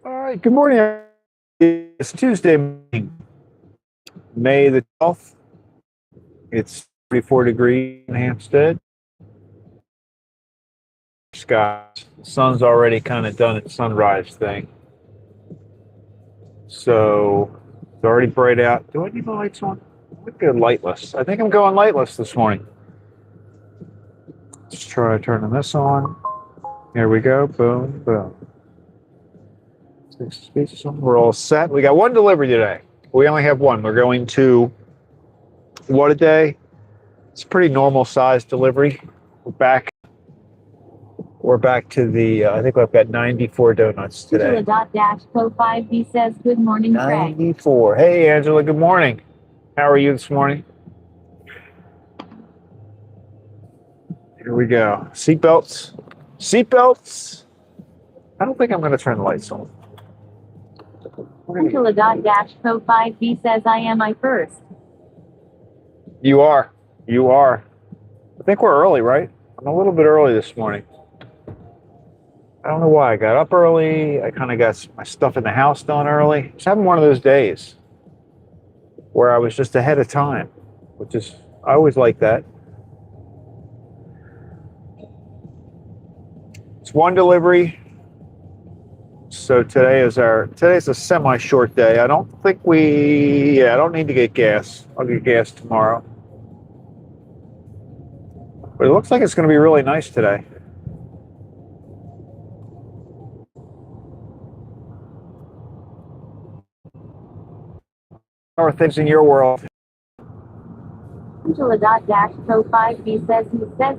All right, good morning. It's Tuesday morning, May the 12th. It's 34 degrees in Hampstead. Skies. The sun's already kind of done its sunrise thing. So it's already bright out. Do I need my lights on? I'm going to go lightless. I think I'm going lightless this morning. Let's try turning this on. Here we go. Boom, boom. We're all set. We got one delivery today. We only have one. We're going to what a day. It's a pretty normal sized delivery. We're back to the, I think I've got 94 donuts today. Angela.co5B says, good morning, Craig. 94. Hey, Angela, good morning. How are you this morning? Here we go. Seatbelts. Seatbelts. I don't think I'm going to turn the lights on. Angela.co5B says, am I first? You are. You are. I think we're early, right? I'm a little bit early this morning. I don't know why. I got up early. I kind of got my stuff in the house done early. Just having one of those days where I was just ahead of time, which is, I always like that. It's one delivery. So today's a semi-short day. I don't need to get gas. I'll get gas tomorrow. But it looks like it's going to be really nice today. How are things in your world? Angela.co5B says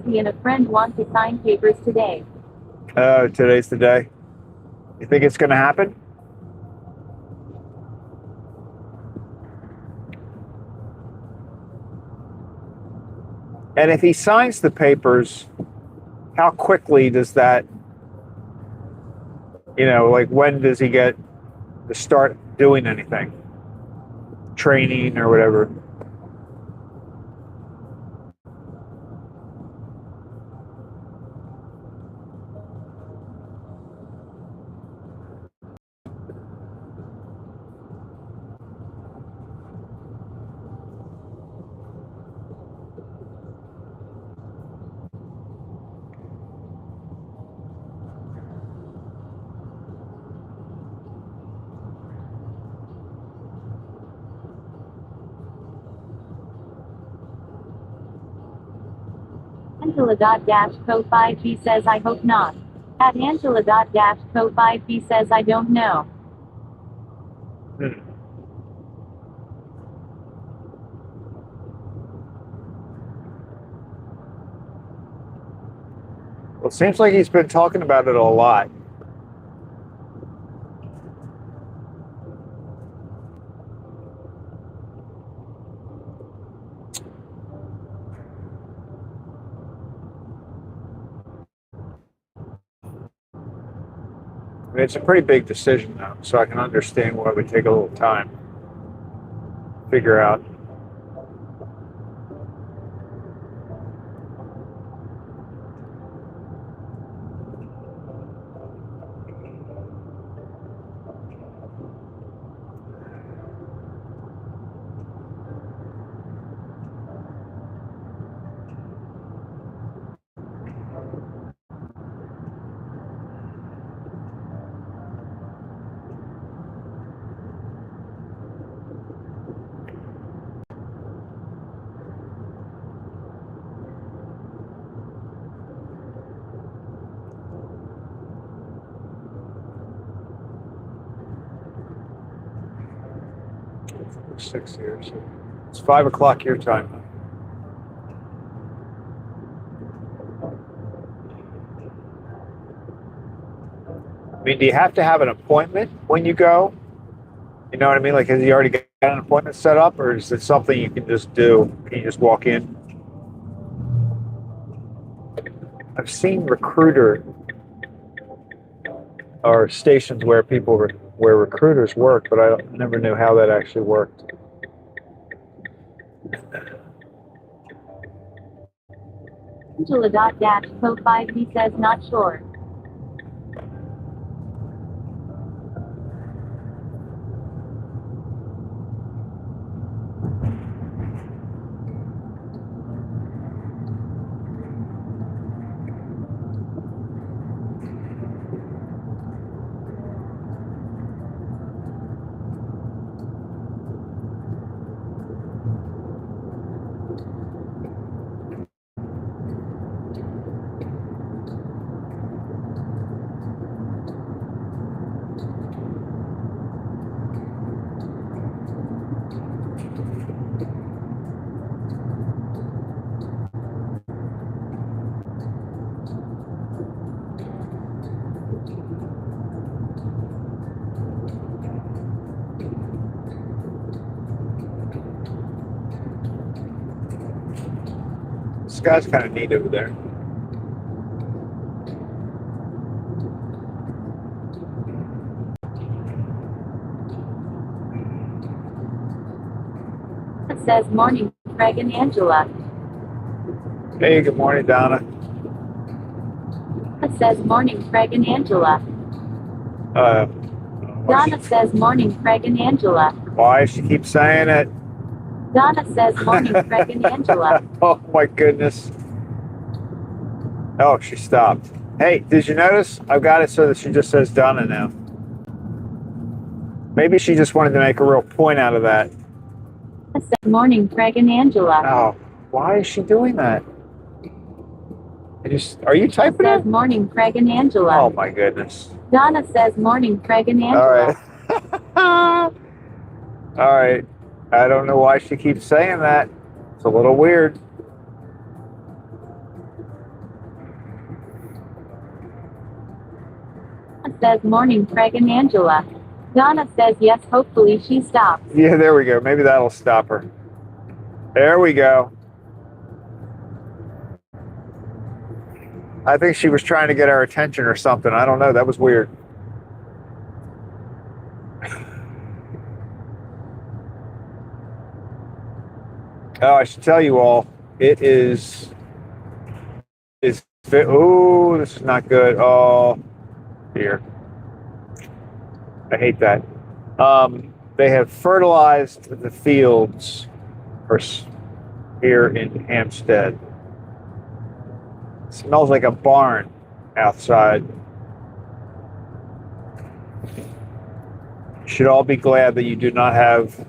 he and a friend want to sign papers today. Today's the day. You think it's going to happen? And if he signs the papers, how quickly does that, like when does he get to start doing anything? Training or whatever. Angela.co5B says, I hope not. At Angela.co5B says, I don't know. Well, it seems like he's been talking about it a lot. I mean, it's a pretty big decision, though, so I can understand why it would take a little time to figure out. Six years. It's 5 o'clock your time. I mean, do you have to have an appointment when you go? You know what I mean? Like, has he already got an appointment set up, or is it something you can just do? Can you just walk in? I've seen recruiter or stations where where recruiters work, but I never knew how that actually worked. Angela.co5B says, not sure. This guy's kind of neat over there. It says morning, Craig and Angela. Hey, good morning, Donna. It says morning, Craig and Angela. Donna says morning, Craig and Angela. Why she keeps saying it? Donna says morning, Craig and Angela. Oh my goodness. Oh, she stopped. Hey, did you notice? I've got it so that she just says Donna now. Maybe she just wanted to make a real point out of that. It says morning, Craig and Angela. Oh, why is she doing that? Are you It typing says it? morning, Craig and Angela. Oh my goodness. Donna says morning, Craig and All Angela. right. All right. I don't know why she keeps saying that. It's a little weird. It says morning, Craig and Angela. Donna says yes, hopefully she stops. Yeah, there we go. Maybe that'll stop her. There we go. I think she was trying to get our attention or something. I don't know. That was weird. Oh, I should tell you all, it is. Oh, this is not good. Oh, dear. I hate that. They have fertilized the fields here in Hampstead. It smells like a barn outside. You should all be glad that you do not have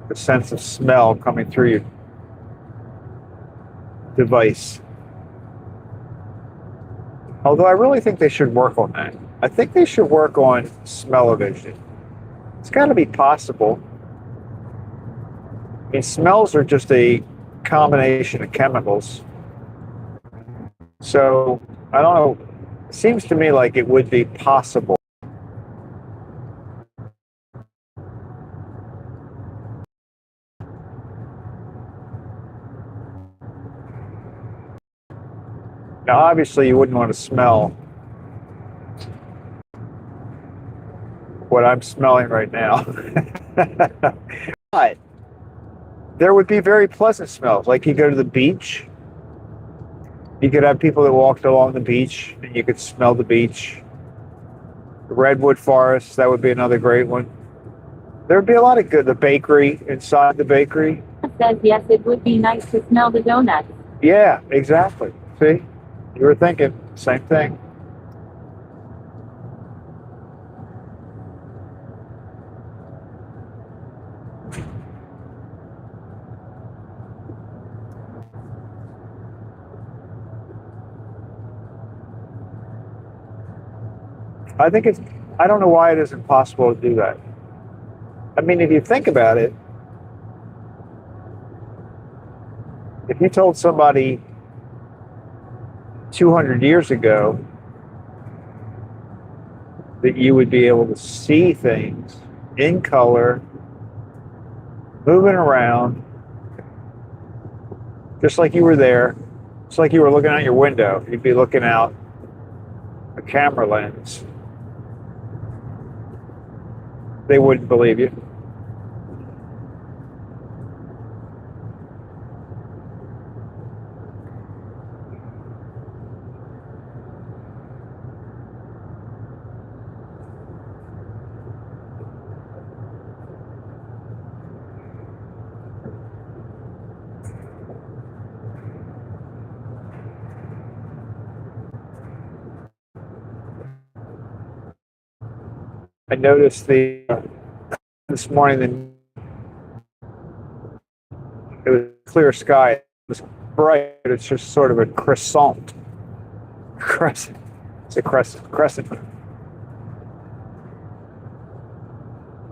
the sense of smell coming through your device. Although I really think they should work on that. I think they should work on smell-o-vision. It's got to be possible. I mean, smells are just a combination of chemicals. So, I don't know. It seems to me like it would be possible. Now, obviously, you wouldn't want to smell what I'm smelling right now. But there would be very pleasant smells. Like you go to the beach, you could have people that walked along the beach and you could smell the beach. The redwood forest, that would be another great one. There would be a lot of good. The bakery, inside the bakery. It says yes, it would be nice to smell the donuts. Yeah, exactly. See? You were thinking same thing. I don't know why it isn't possible to do that. I mean, if you think about it, if you told somebody 200 years ago that you would be able to see things in color, moving around, just like you were there, just like you were looking out your window, you'd be looking out a camera lens. They wouldn't believe you. I noticed this morning it was clear sky. It was bright, but it's just sort of a crescent. Crescent. It's a crescent. Crescent.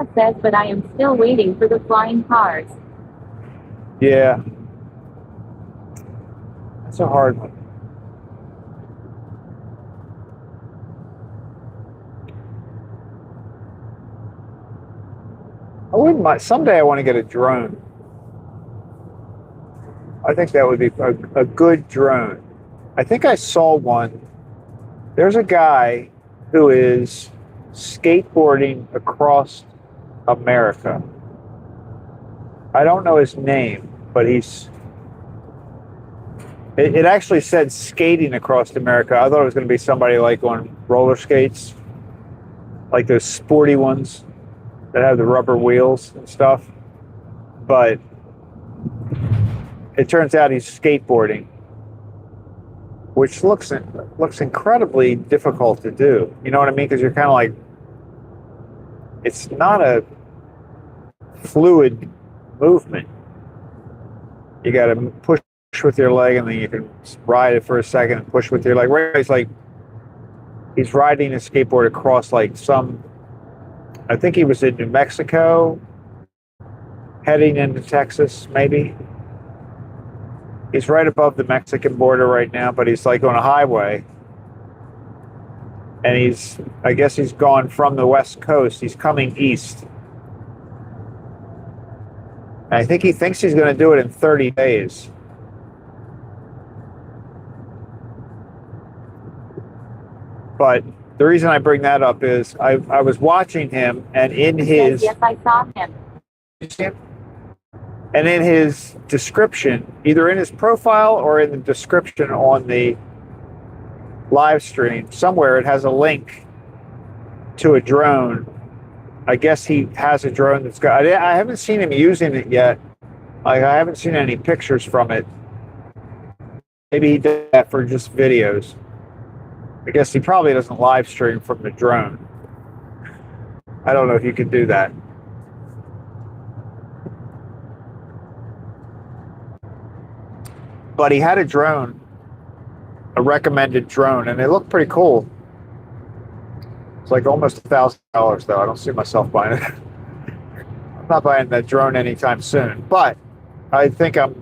It says, but I am still waiting for the flying cars. Yeah. That's a hard one. I wouldn't mind. Someday I want to get a drone. I think that would be a good drone. I think I saw one. There's a guy who is skateboarding across America. I don't know his name, but it actually said skating across America. I thought it was going to be somebody like on roller skates, like those sporty ones that have the rubber wheels and stuff. But it turns out he's skateboarding, which looks incredibly difficult to do. You know what I mean? Because you're kind of like, it's not a fluid movement. You got to push with your leg, and then you can ride it for a second and push with your leg. Right? It's like he's riding a skateboard across like I think he was in New Mexico, heading into Texas, maybe. He's right above the Mexican border right now, but he's like on a highway. And I guess he's gone from the West Coast. He's coming east. And I think he thinks he's going to do it in 30 days. But the reason I bring that up is I was watching him, and in his... Yes, I saw him. And in his description, either in his profile or in the description on the live stream, somewhere it has a link to a drone. I guess he has a drone that's got... I haven't seen him using it yet. I haven't seen any pictures from it. Maybe he did that for just videos. I guess he probably doesn't live stream from the drone. I don't know if you could do that. But he had a drone, a recommended drone, and it looked pretty cool. It's like almost $1,000 though. I don't see myself buying it. I'm not buying that drone anytime soon, but I think I'm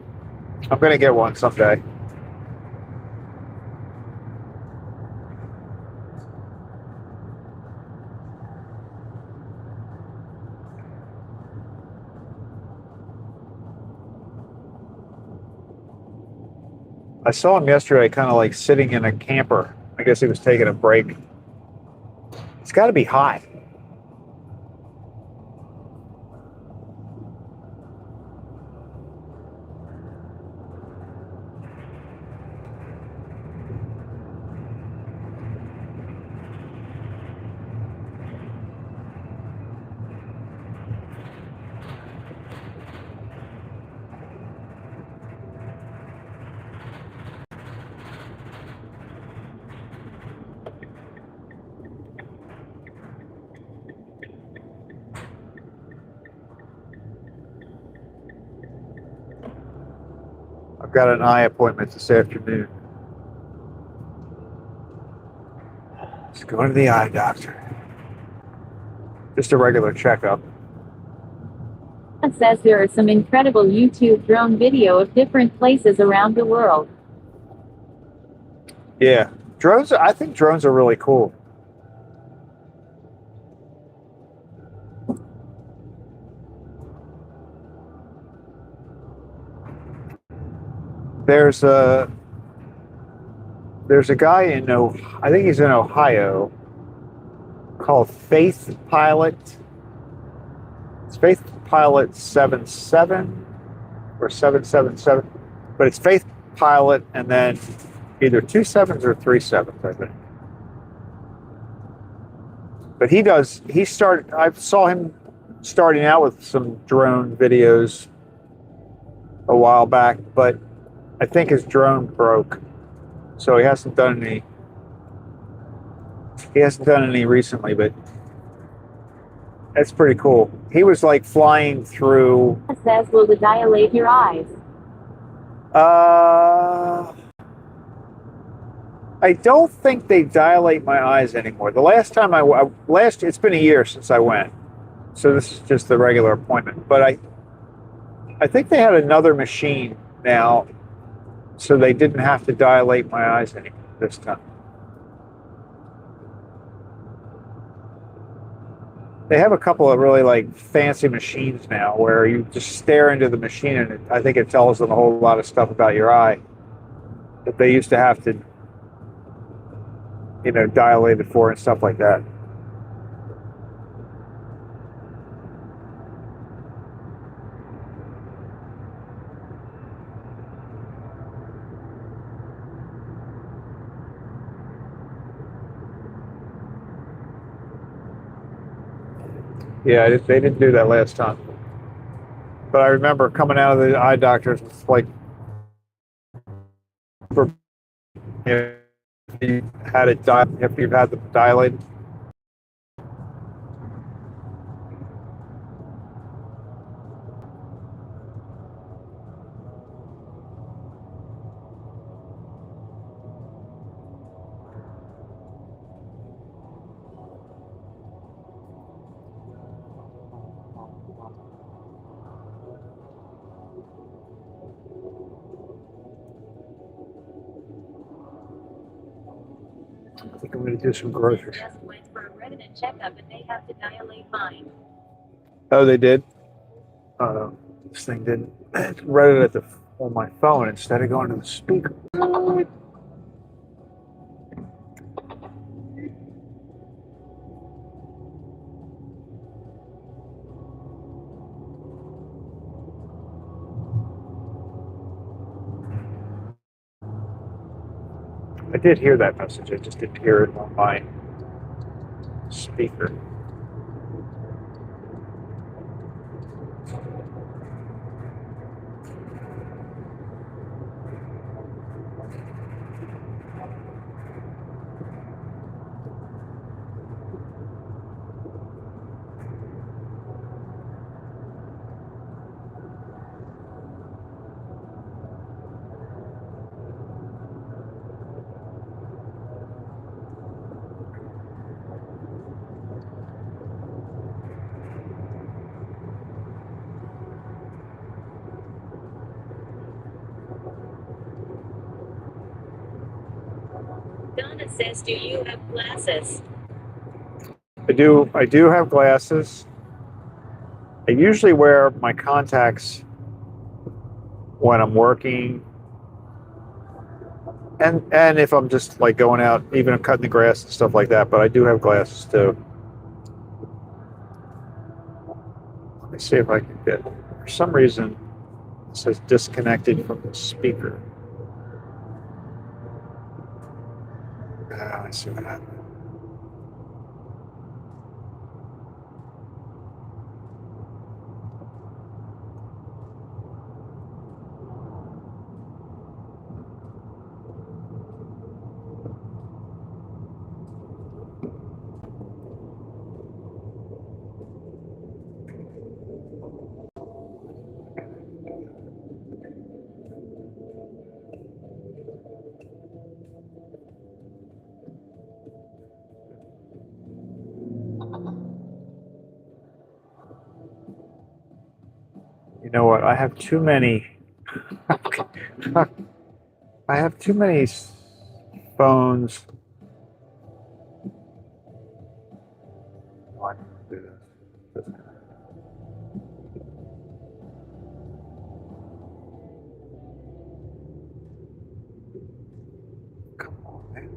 going to get one someday. I saw him yesterday kind of like sitting in a camper. I guess he was taking a break. It's got to be hot. I've got an eye appointment this afternoon. Just going to the eye doctor. Just a regular checkup. It says there are some incredible YouTube drone video of different places around the world. Yeah, drones. I think drones are really cool. There's a guy I think he's in Ohio, called Faith Pilot. It's Faith Pilot 77 or 777, but it's Faith Pilot and then either 2 sevens or 3 sevens, I think. But I saw him starting out with some drone videos a while back, but I think his drone broke, so he hasn't done any recently, but that's pretty cool. He was like flying through. It says, will it dilate your eyes? I don't think they dilate my eyes anymore. The last time it's been a year since I went, so this is just the regular appointment. But I think they had another machine now, so they didn't have to dilate my eyes anymore this time. They have a couple of really like fancy machines now where you just stare into the machine and I think it tells them a whole lot of stuff about your eye that they used to have to, dilate it for and stuff like that. Yeah, they didn't do that last time. But I remember coming out of the eye doctors with like, if you had it if you've had them dilated. I think I'm going to do some groceries. Just went for a retina checkup and they have to dilate mine. Oh, they did? This thing didn't. Read it on my phone instead of going to the speaker. I did hear that message. I just didn't hear it on my speaker. Donna says, do you have glasses? I do have glasses. I usually wear my contacts when I'm working and if I'm just like going out, even cutting the grass and stuff like that, but I do have glasses too. Let me see if I can get, for some reason it says disconnected from the speaker. Let's see what happened. You know what? I have too many. I have too many phones. Oh, I can do this. Come on, man.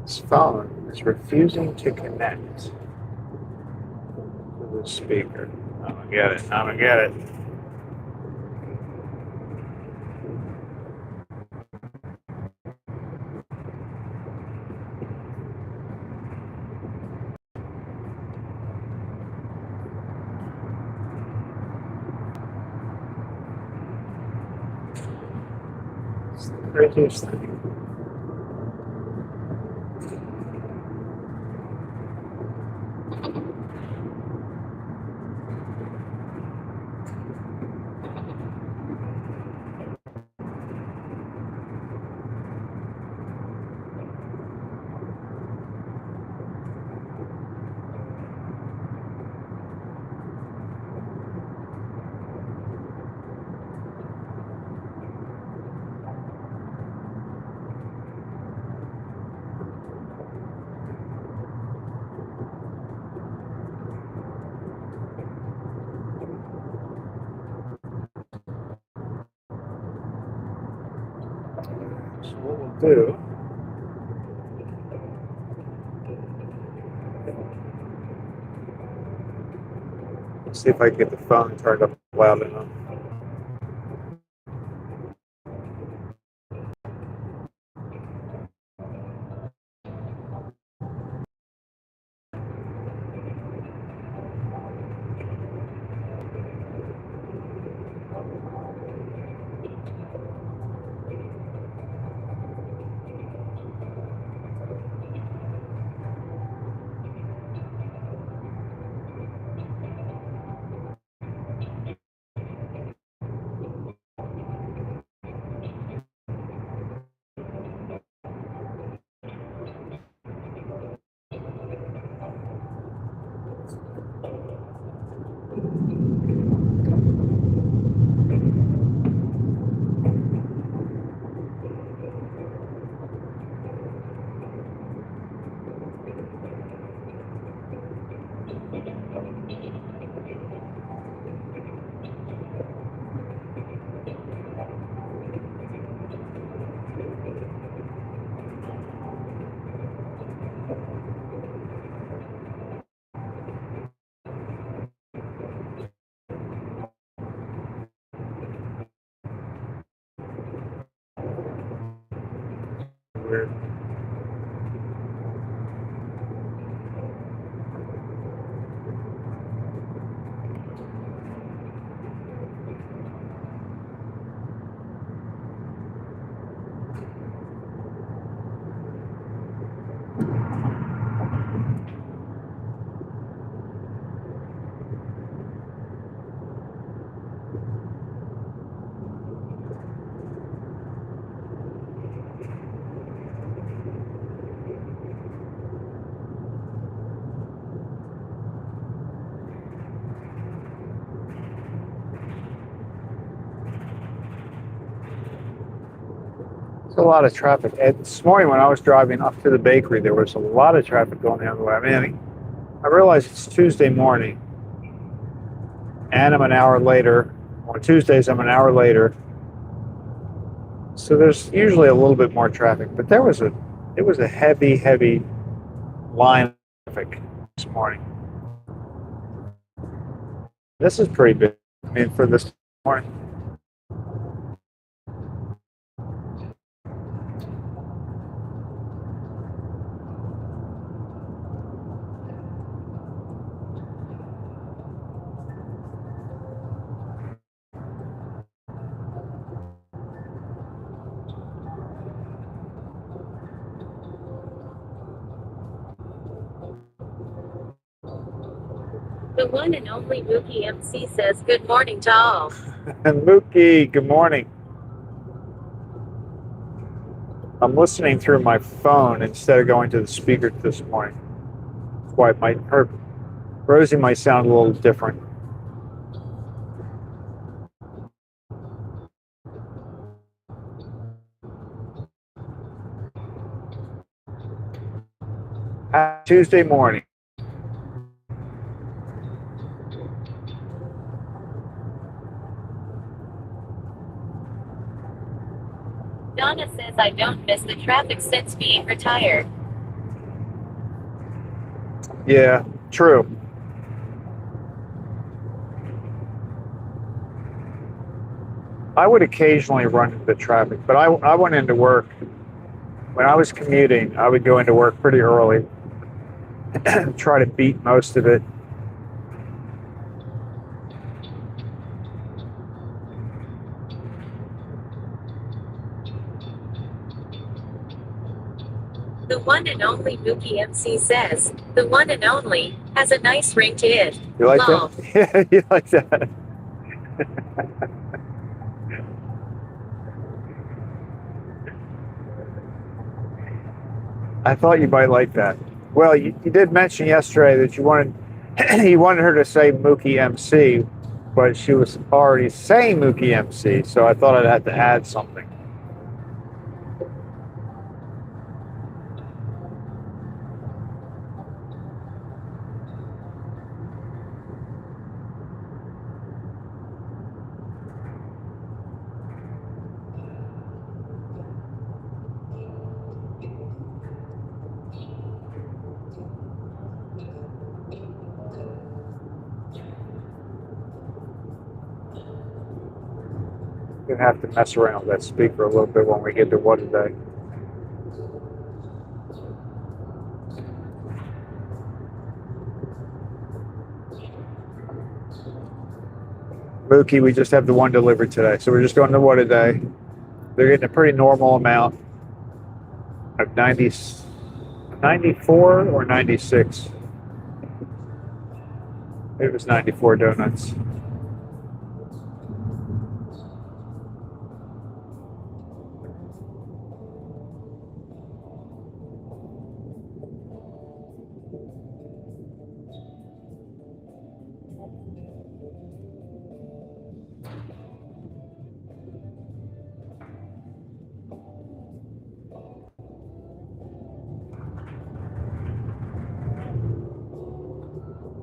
This phone is refusing to connect to the speaker. I'm gonna get it. I'm gonna get it. It's the craziest thing. do. See if I can get the phone turned up loud enough. Weird. There's a lot of traffic. And this morning when I was driving up to the bakery, there was a lot of traffic going the other way. I mean, I realize it's Tuesday morning, and I'm an hour later. On Tuesdays, I'm an hour later. So there's usually a little bit more traffic, but it was a heavy line of traffic this morning. This is pretty big. I mean, for this morning. The one and only Mookie MC says good morning to all. And Mookie, good morning. I'm listening through my phone instead of going to the speaker this morning. That's why it might hurt. Rosie might sound a little different. Tuesday morning. Donna says I don't miss the traffic since being retired. Yeah, true. I would occasionally run into traffic, but I went into work. When I was commuting, I would go into work pretty early, try to beat most of it. The one and only Mookie MC says, the one and only, has a nice ring to it. You like Lol. that? Yeah, you like that. I thought you might like that. Well, you did mention yesterday that you wanted you wanted her to say Mookie MC, but she was already saying Mookie MC, so I thought I'd have to add something. We're gonna have to mess around with that speaker a little bit when we get to what today. Mookie, we just have the one delivered today, so we're just going to what a day. They're getting a pretty normal amount of 94 or 96. It was 94 donuts.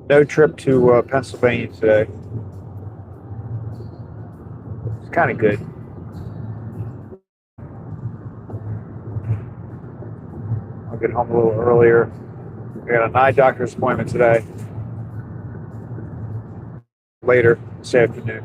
No trip to Pennsylvania today. It's kind of good. I'll get home a little earlier. We got an eye doctor's appointment today. Later this afternoon.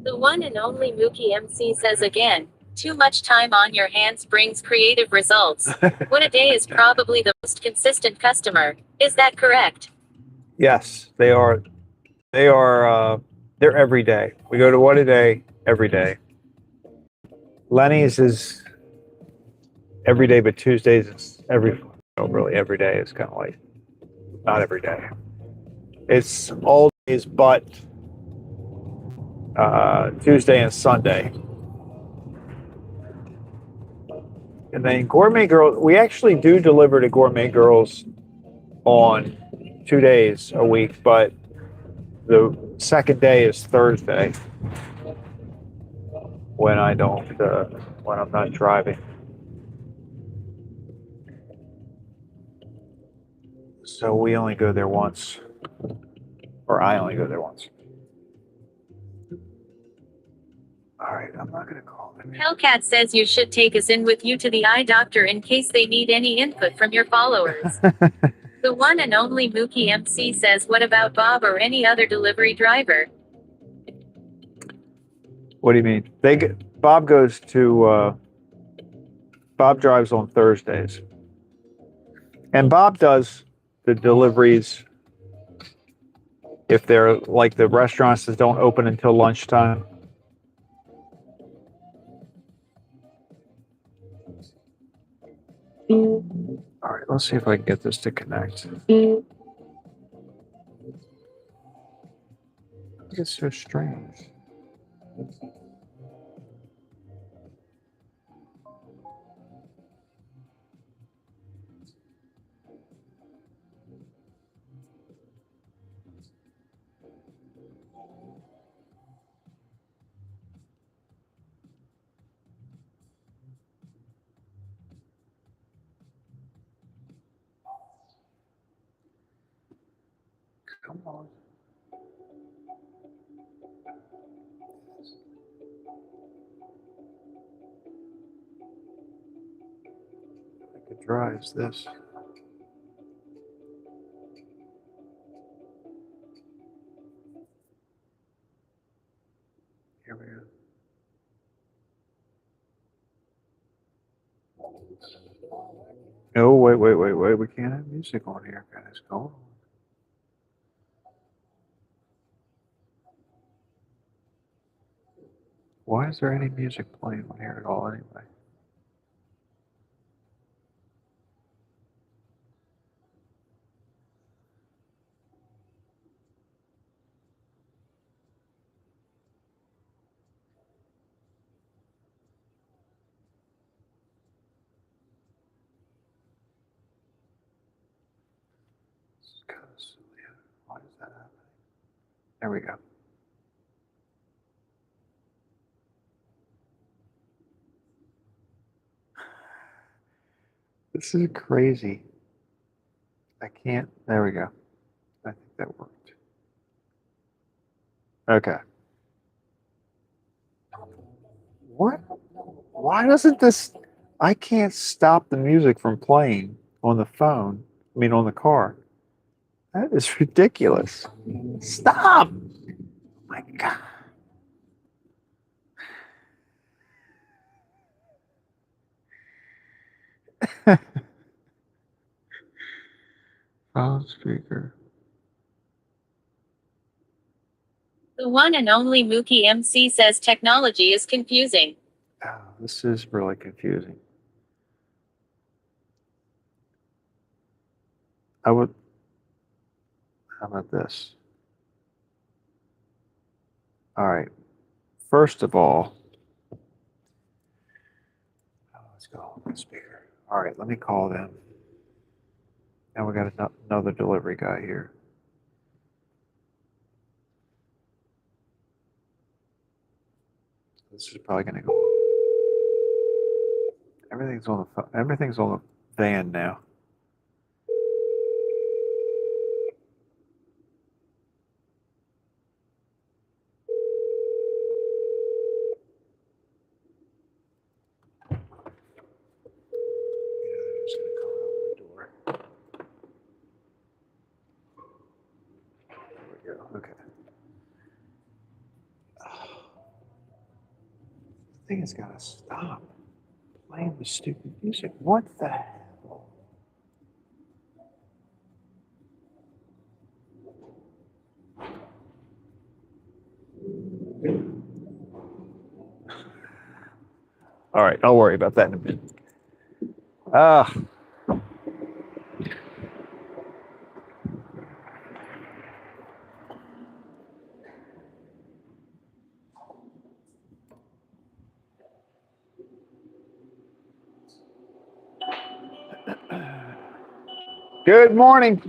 The one and only Mookie MC says again, too much time on your hands brings creative results. What a day is probably the most consistent customer. Is that correct? Yes, they are. They're every day. We go to what a day every day. Lenny's is every day, but Tuesdays is really every day is kind of like not every day. It's all days but Tuesday and Sunday. And then Gourmet Girl, we actually do deliver to Gourmet Girls on 2 days a week, but the second day is Thursday when when I'm not driving. So we only go there once, or I only go there once. All right, I'm not gonna call them. Hellcat says you should take us in with you to the eye doctor in case they need any input from your followers. The one and only Mookie MC says, what about Bob or any other delivery driver? What do you mean? Bob goes to Bob drives on Thursdays, and Bob does the deliveries if they're like the restaurants that don't open until lunchtime. All right, let's see if I can get this to connect. It's so strange. Come on. I could drives this. Here we go. No, wait. We can't have music on here, guys. Hold on. Why is there any music playing on here at all anyway? It's kind of silly. Why is that happening? There we go. This is crazy. I can't. There we go. I think that worked. Okay. What? Why doesn't this? I can't stop the music from playing on the phone. I mean, on the car. That is ridiculous. Stop! My God. Phone speaker. The one and only Mookie MC says technology is confusing. Oh, this is really confusing. I would. How about this? All right. First of all, let's go on the speaker. All right, let me call them. Now we got another delivery guy here. This is probably going to go. Everything's on the phone. Everything's on the van now. Yeah, they're just going to come and open the door. There we go. Okay. The thing has got to stop playing the stupid music. What the hell? All right, I'll worry about that in a minute. Ah. Good morning.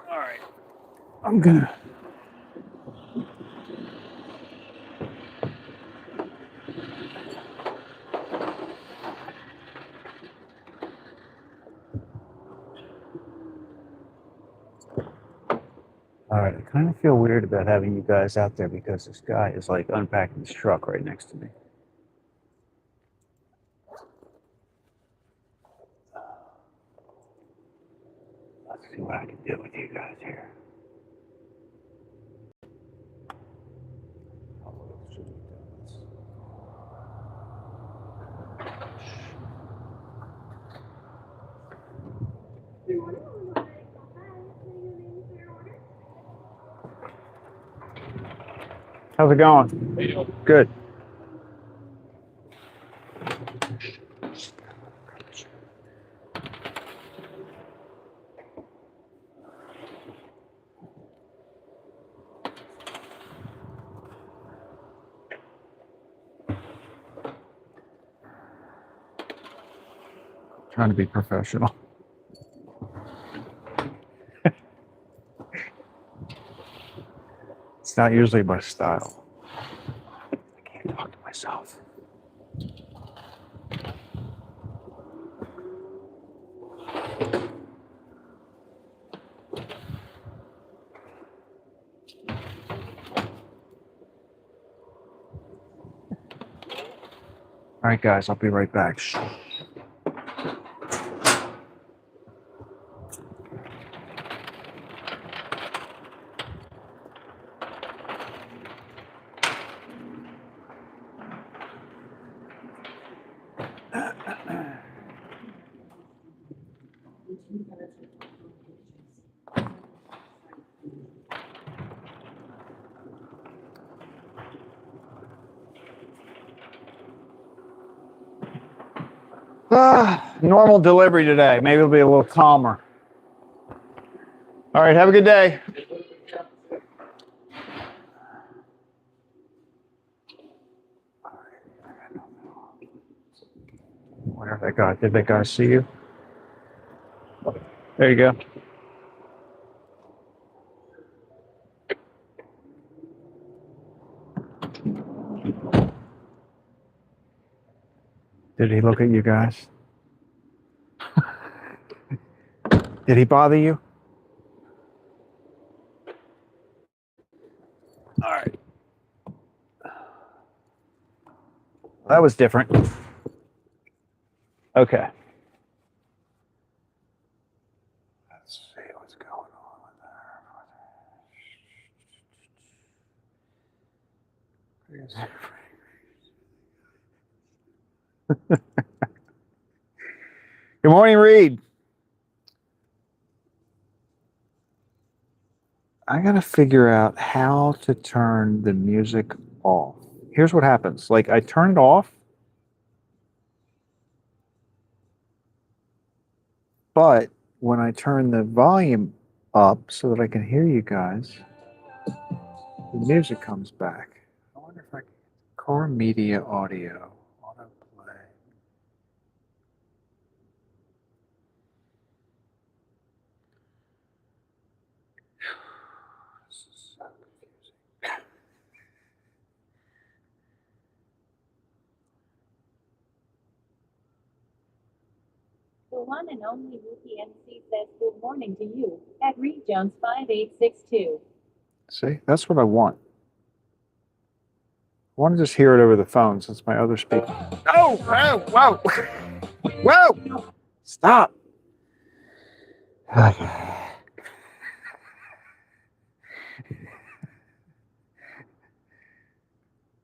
All right, I'm gonna. All right, I kind of feel weird about having you guys out there because this guy is like unpacking his truck right next to me. Let's see what I can do with you guys here. How's it going? Good. Trying to be professional. It's not usually my style. I can't talk to myself. All right, guys, I'll be right back. Normal delivery today. Maybe it'll be a little calmer. All right, have a good day. Where that guy? Did that guy see you? There you go. Did he look at you guys? Did he bother you? All right. That was different. Okay. Let's see what's going on with there. Good morning, Reed. I gotta figure out how to turn the music off. Here's what happens. Like I turn it off, but when I turn the volume up so that I can hear you guys, the music comes back. I wonder if I can core media audio autoplay. This is so confusing. The one and only Wookie MC says good morning to you, at Reed Jones 5862. See, that's what I want. I want to just hear it over the phone since my other speaker. Oh, whoa, whoa, whoa! Stop.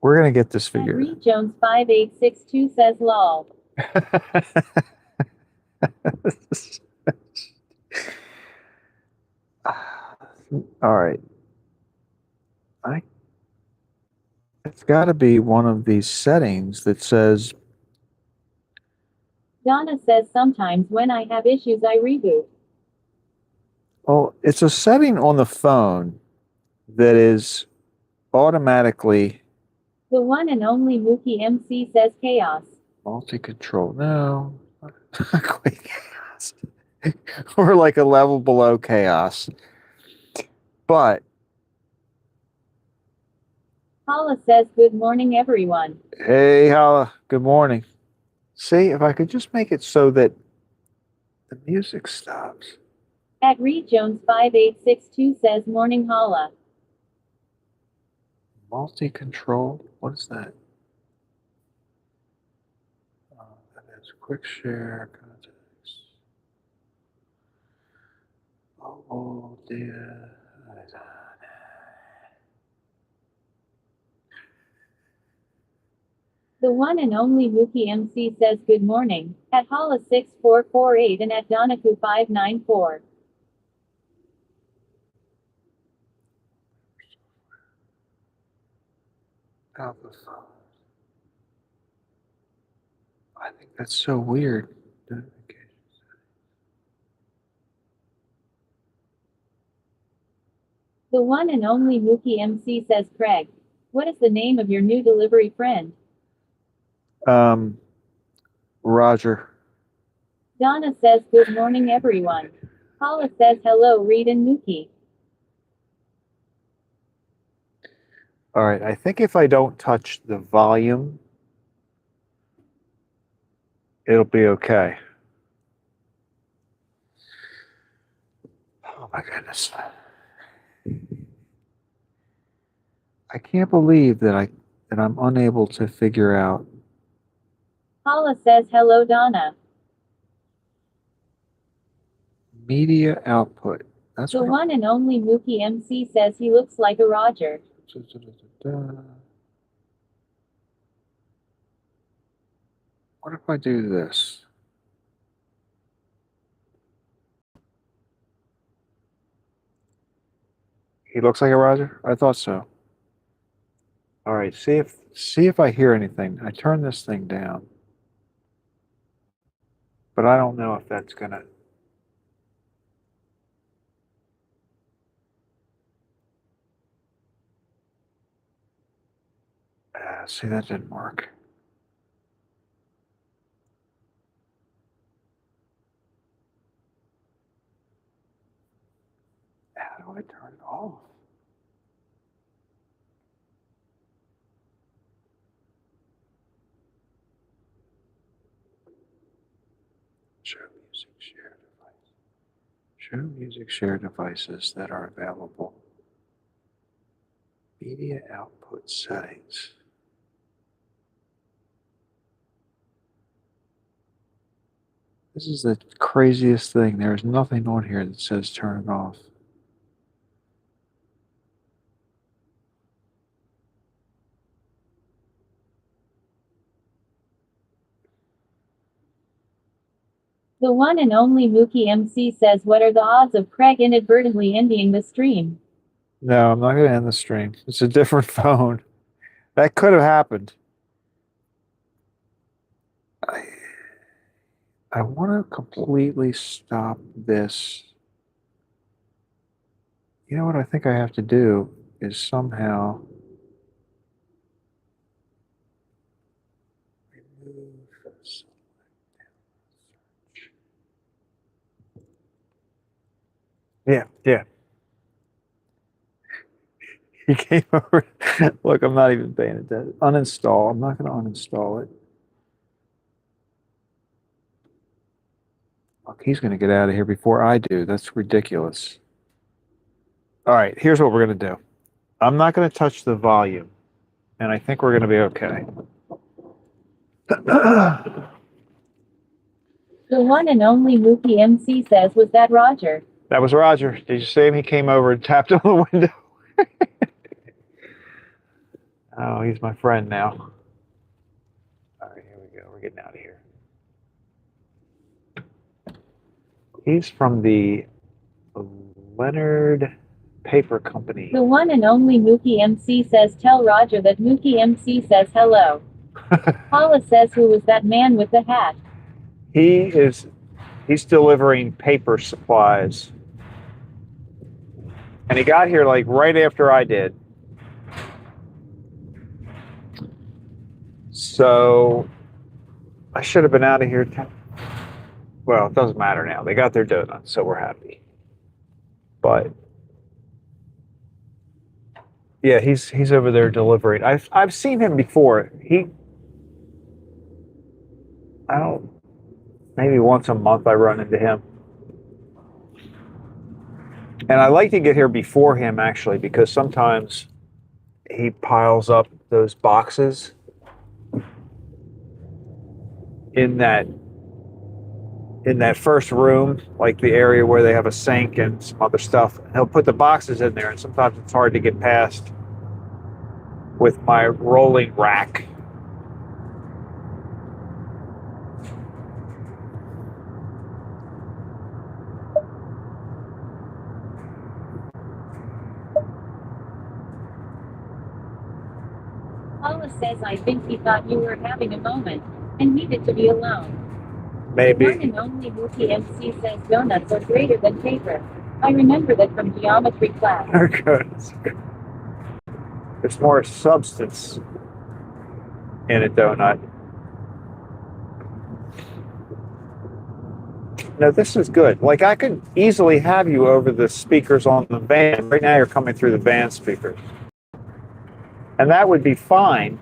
We're gonna get this At figured. Reed Jones 5862 says lol. All right. It's got to be one of these settings that says, Donna says sometimes when I have issues I reboot. oh, it's a setting on the phone that is automatically The one and only Wookie MC says chaos. multi-control. No, not quite chaos. We're like a level below chaos. But Paula says good morning everyone. hey, Hala, good morning. See, if I could just make it so that the music stops. At Reed Jones 5862 says morning holla. Multi-control, what is that? That is quick share contacts. Oh, data. The one and only Wookie MC says good morning, at holla 6448 and at Donaku 594. Alpha phone. I think that's so weird. Notifications. The one and only Wookie MC says Craig. What is the name of your new delivery friend? Roger. Donna says good morning everyone. Paula says hello Reed and Mookie. All right, I think if I don't touch the volume, it'll be okay. Oh my goodness. I can't believe that I'm unable to figure out. Paula says hello Donna. Media output. That's The what one and only Mookie MC says he looks like a Roger. What if I do this? He looks like a Roger? I thought so. All right, see if I hear anything. I turn this thing down. But I don't know if that's gonna. See, that didn't work. How do I turn it off? Show music share device. Show music share devices that are available. Media output settings. This is the craziest thing. There's nothing on here that says turn it off. The one and only Mookie MC says, what are the odds of Craig inadvertently ending the stream? No, I'm not going to end the stream. It's a different phone. That could have happened. I want to completely stop this. You know what I think I have to do is somehow remove this. Yeah. He came over. Look, I'm not even paying attention. Uninstall. I'm not going to uninstall it. Look, he's going to get out of here before I do. That's ridiculous. All right, here's what we're going to do. I'm not going to touch the volume, and I think we're going to be okay. The one and only Mookie MC says, was that Roger? That was Roger. Did you see him? He came over and tapped on the window. Oh, he's my friend now. All right, here we go. We're getting out of here. He's from the Leonard Paper Company. The one and only Mookie MC says, tell Roger that Mookie MC says hello. Paula says, who was that man with the hat? He's delivering paper supplies. And he got here like right after I did. So I should have been out of here. Well, it doesn't matter now. They got their donuts, so we're happy. But yeah, he's over there delivering. I've seen him before. Maybe once a month I run into him. And I like to get here before him actually, because sometimes he piles up those boxes in that first room, like the area where they have a sink and some other stuff. He'll put the boxes in there, and sometimes it's hard to get past with my rolling rack. Paula says, I think he thought you were having a moment and needed to be alone. Maybe. The one and only Mookie MC says donuts are greater than paper. I remember that from geometry class. Good. There's more substance in a donut. No, this is good. Like, I could easily have you over the speakers on the van. Right now you're coming through the van speakers. And that would be fine.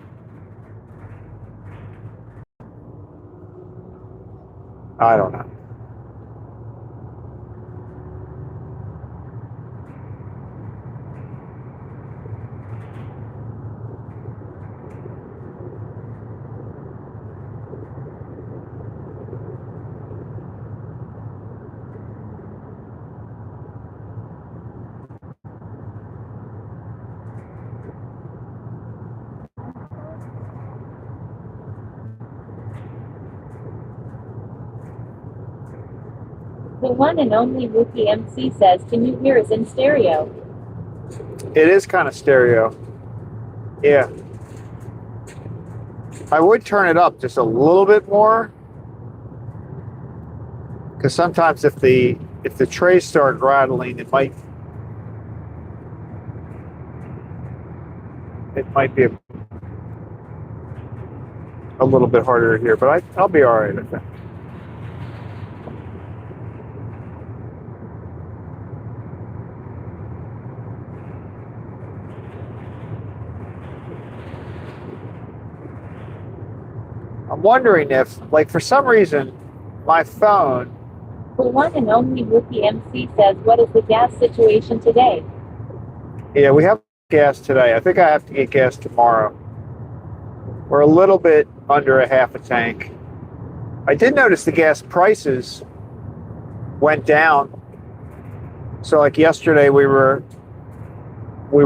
I don't know. The one and only Mookie MC says, can you hear us in stereo? It is kind of stereo. Yeah. I would turn it up just a little bit more. Because sometimes if the trays start rattling, it might be a little bit harder here, but I'll be all right, I think. I'm wondering if, like, for some reason, my phone. The one and only Wookie MC says, what is the gas situation today? Yeah, we have gas today. I think I have to get gas tomorrow. We're a little bit under a half a tank. I did notice the gas prices went down. So, like yesterday, we were in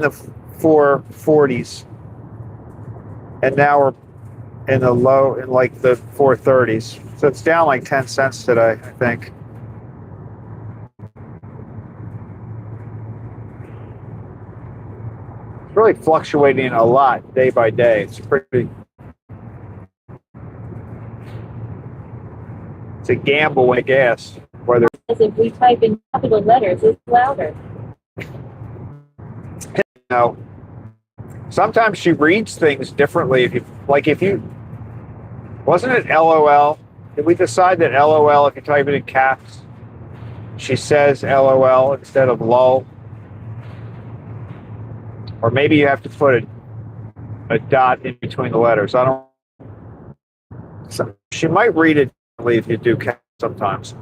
the 440s, and now we're in the like the 430s. So it's down like 10 cents today, I think. It's really fluctuating a lot day by day. It's a gamble with gas. Whether As if we type in capital letters is louder. No. Sometimes she reads things differently. If you wasn't it LOL? Did we decide that LOL, if you type it in caps, she says LOL instead of LOL? Or maybe you have to put a dot in between the letters. I don't. So she might read it differently if you do caps sometimes.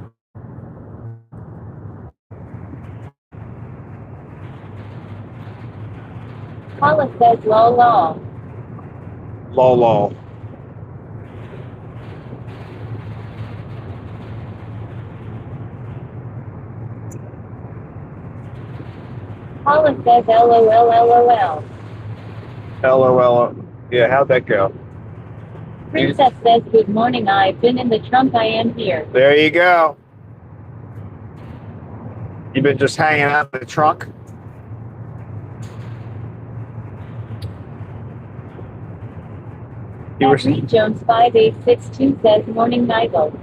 Paula says lol lol. Lol lol. Paula says lol lol. LOL. Yeah, how'd that go? Princess says good morning, I've been in the trunk, I am here. There you go. You've been just hanging out in the trunk? Reed Jones 5862 says morning Nigel.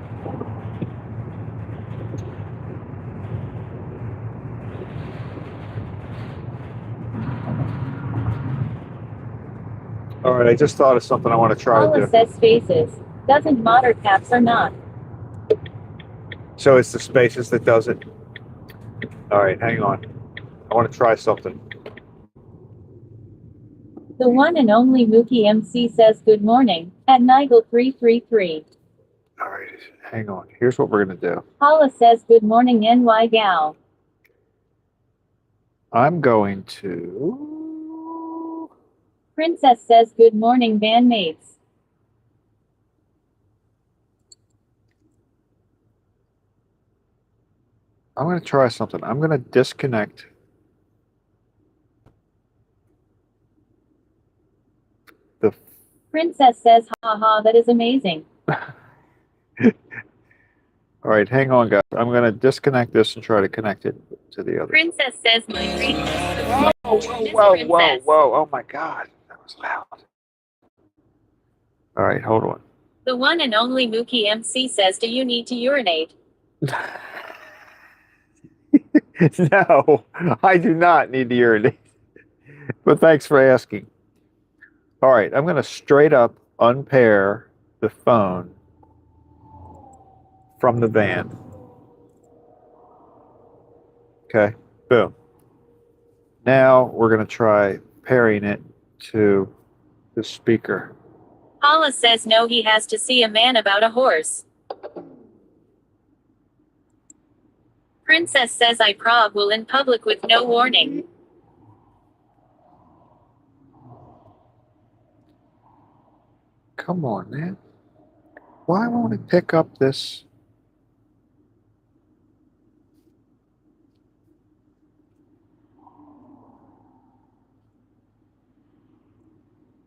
All right, I just thought of something I want to try to Paula do. says spaces. Doesn't matter, caps or not. So it's the spaces that does it. All right, hang on. I want to try something. The one and only Mookie MC says good morning at Nigel 333. All right, hang on. Here's what we're going to do. Paula says good morning NY gal. I'm going to... Princess says good morning bandmates. I'm going to try something. I'm going to disconnect the... Princess says haha, that is amazing. All right, hang on, guys. I'm going to disconnect this and try to connect it to the other. Princess says my greetings. Whoa. Oh, my God. That was loud. All right, hold on. The one and only Mookie MC says, do you need to urinate? No, I do not need to urinate. But thanks for asking. All right, I'm going to straight up unpair the phone from the van. Okay, boom. Now we're going to try pairing it to the speaker. Paula says no, he has to see a man about a horse. Princess says I prob will in public with no warning. Come on, man. Why won't it pick up this?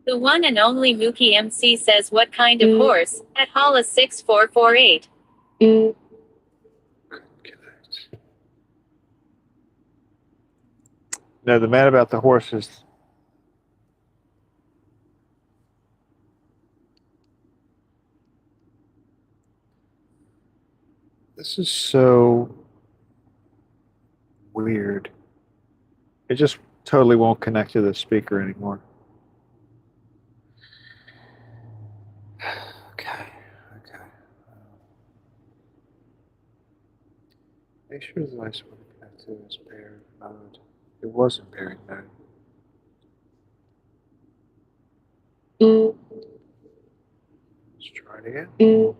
The one and only Mookie MC says what kind of horse? At Hollis 6448. No, the man about the horses. This is so weird. It just totally won't connect to the speaker anymore. Okay. Make sure the device will connect to this paired mode. It was in pairing mode. Let's try it again.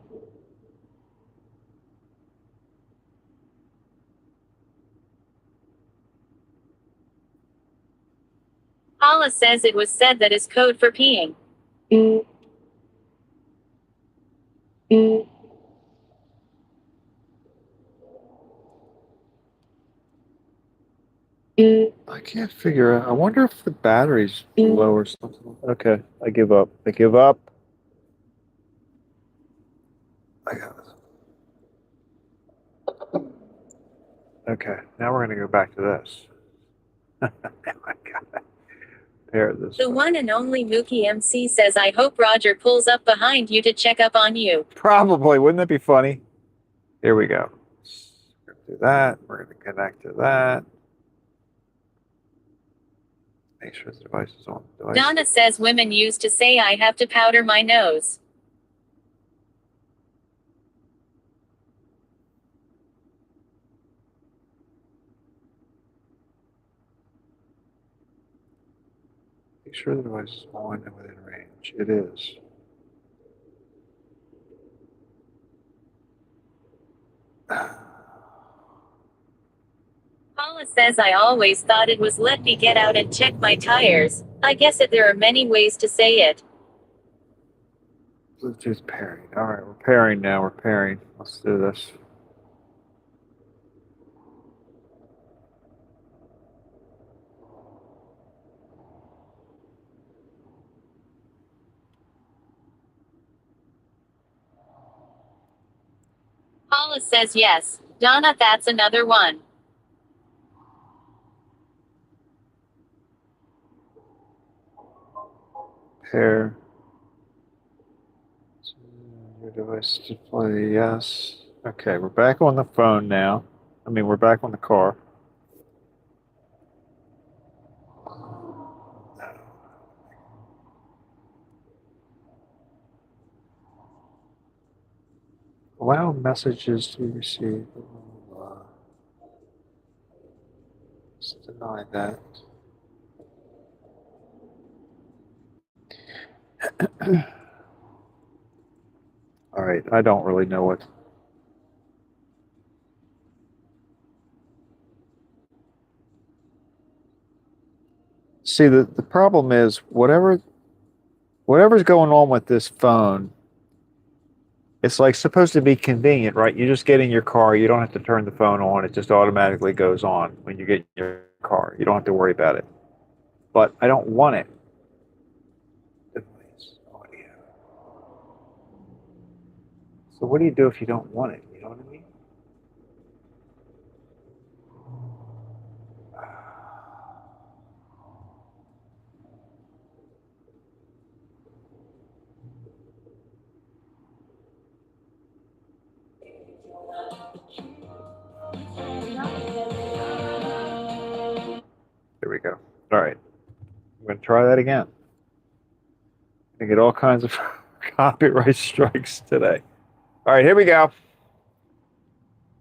Paula says it was said that is code for peeing. I can't figure out. I wonder if the battery's low or something. Okay, I give up. I give up. I got it. Okay, now we're going to go back to this. Now I got it. Pair this. The one and only Mookie MC says, I hope Roger pulls up behind you to check up on you. Probably. Wouldn't that be funny? Here we go. We're going to do that. We're going to connect to that. Make sure the device is on. Donna says women used to say I have to powder my nose. Make sure the device is on and within range. It is. Paula says I always thought it was let me get out and check my tires. I guess there are many ways to say it. Bluetooth pairing. All right, we're pairing now. We're pairing. Let's do this. Paula says yes. Donna, that's another one. Pair. Your device display, yes. Okay, we're back on the phone now. I mean, we're back on the car. Allow messages to be received. Let's deny that. All right, I don't really know what. See, the problem is whatever's going on with this phone, it's like supposed to be convenient, right? You just get in your car, you don't have to turn the phone on, it just automatically goes on when you get in your car. You don't have to worry about it. But I don't want it. Device audio. So what do you do if you don't want it? You know what I mean? There we go. All right. I'm going to try that again. I'm going to get all kinds of copyright strikes today. All right, here we go.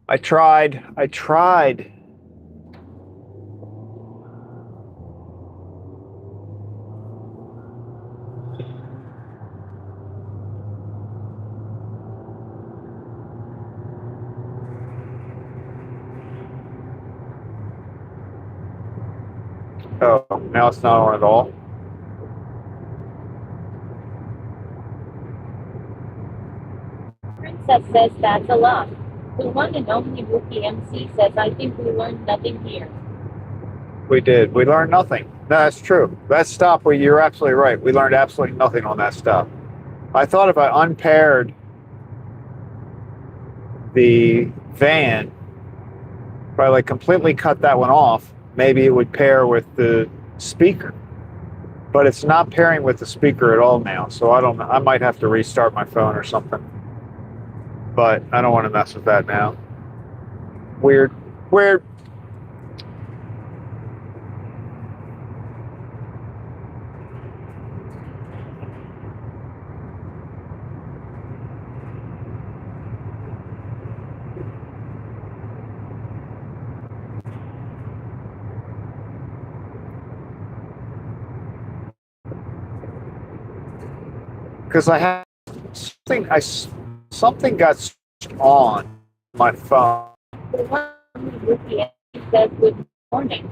I tried. Oh, now it's not on at all. Princess says that's a lot. The one and only Rookie MC says I think we learned nothing here. We did. We learned nothing. No, that's true. That stop, you're absolutely right. We learned absolutely nothing on that stop. I thought if I unpaired the van, if I like completely cut that one off, maybe it would pair with the speaker. But it's not pairing with the speaker at all now, so I don't know. I might have to restart my phone or something. but I don't want to mess with that now. Weird. Weird. Because I have something got switched on my phone. The one with the MC says good morning.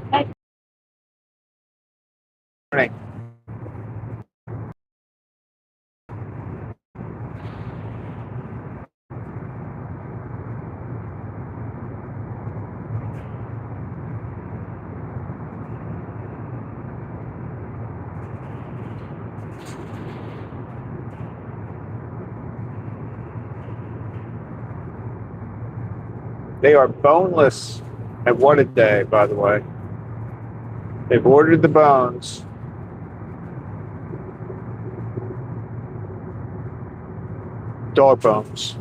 They are boneless. And what a day, by the way. They've ordered the bones. Dog bones.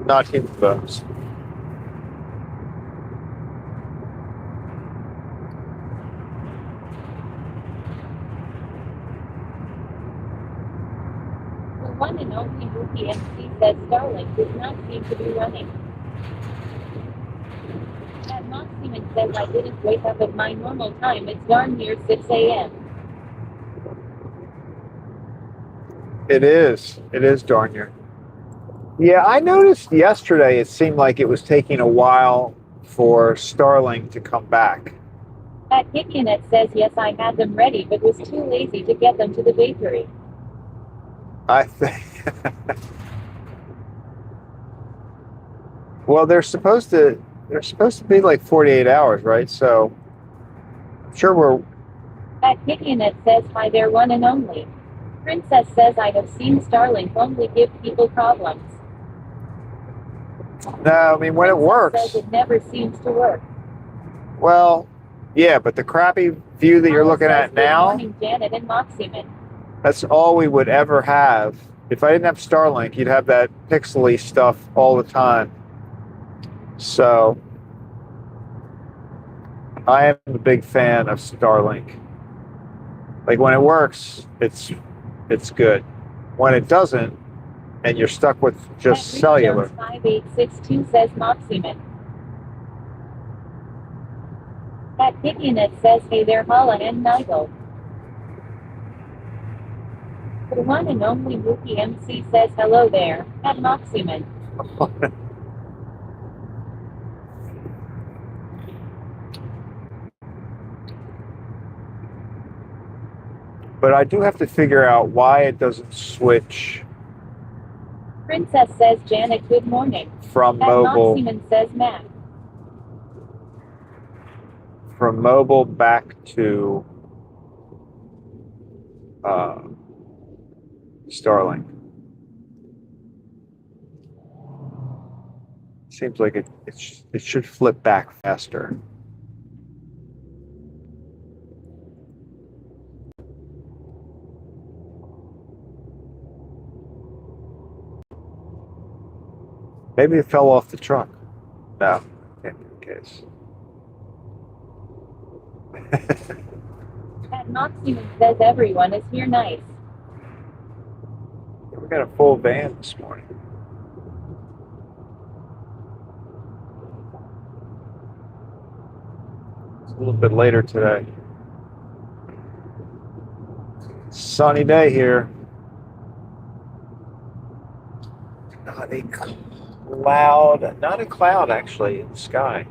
Not human bones. The one and only Wookie MC says Starlink does not seem to be running. At Moxieman says I didn't wake up at my normal time. It's darn near 6 a.m. It is. It is darn near. Yeah, I noticed yesterday it seemed like it was taking a while for Starlink to come back. At Kickinet says yes, I had them ready, but was too lazy to get them to the bakery. I think. Well, they're supposed to be like 48 hours, right? So I'm sure we're. At Kickinet says hi there, one and only. Princess says I have seen Starlink only give people problems. No, I mean when it Princess works. says it never seems to work. Well, yeah, but the crappy view that you're Paula looking says, at good now, morning, Janet and Moxieman. that's all we would ever have. If I didn't have Starlink, you'd have that pixely stuff all the time. So I am a big fan of Starlink. Like when it works, it's good. When it doesn't, and you're stuck with just At cellular. 5862 says Moxieman. At Kickinet says hey there, Hala and Nigel. The one and only Wookie MC says hello there, at Moxieman. But I do have to figure out why it doesn't switch Princess says Janet, good morning. from At mobile Moxieman says Matt. back to Starlink. Seems like it should flip back faster. Maybe it fell off the truck. No, can't be the case. At Moxieman says everyone is here nice. We got a full van this morning. It's a little bit later today. Sunny day here. Not a cloud actually in the sky.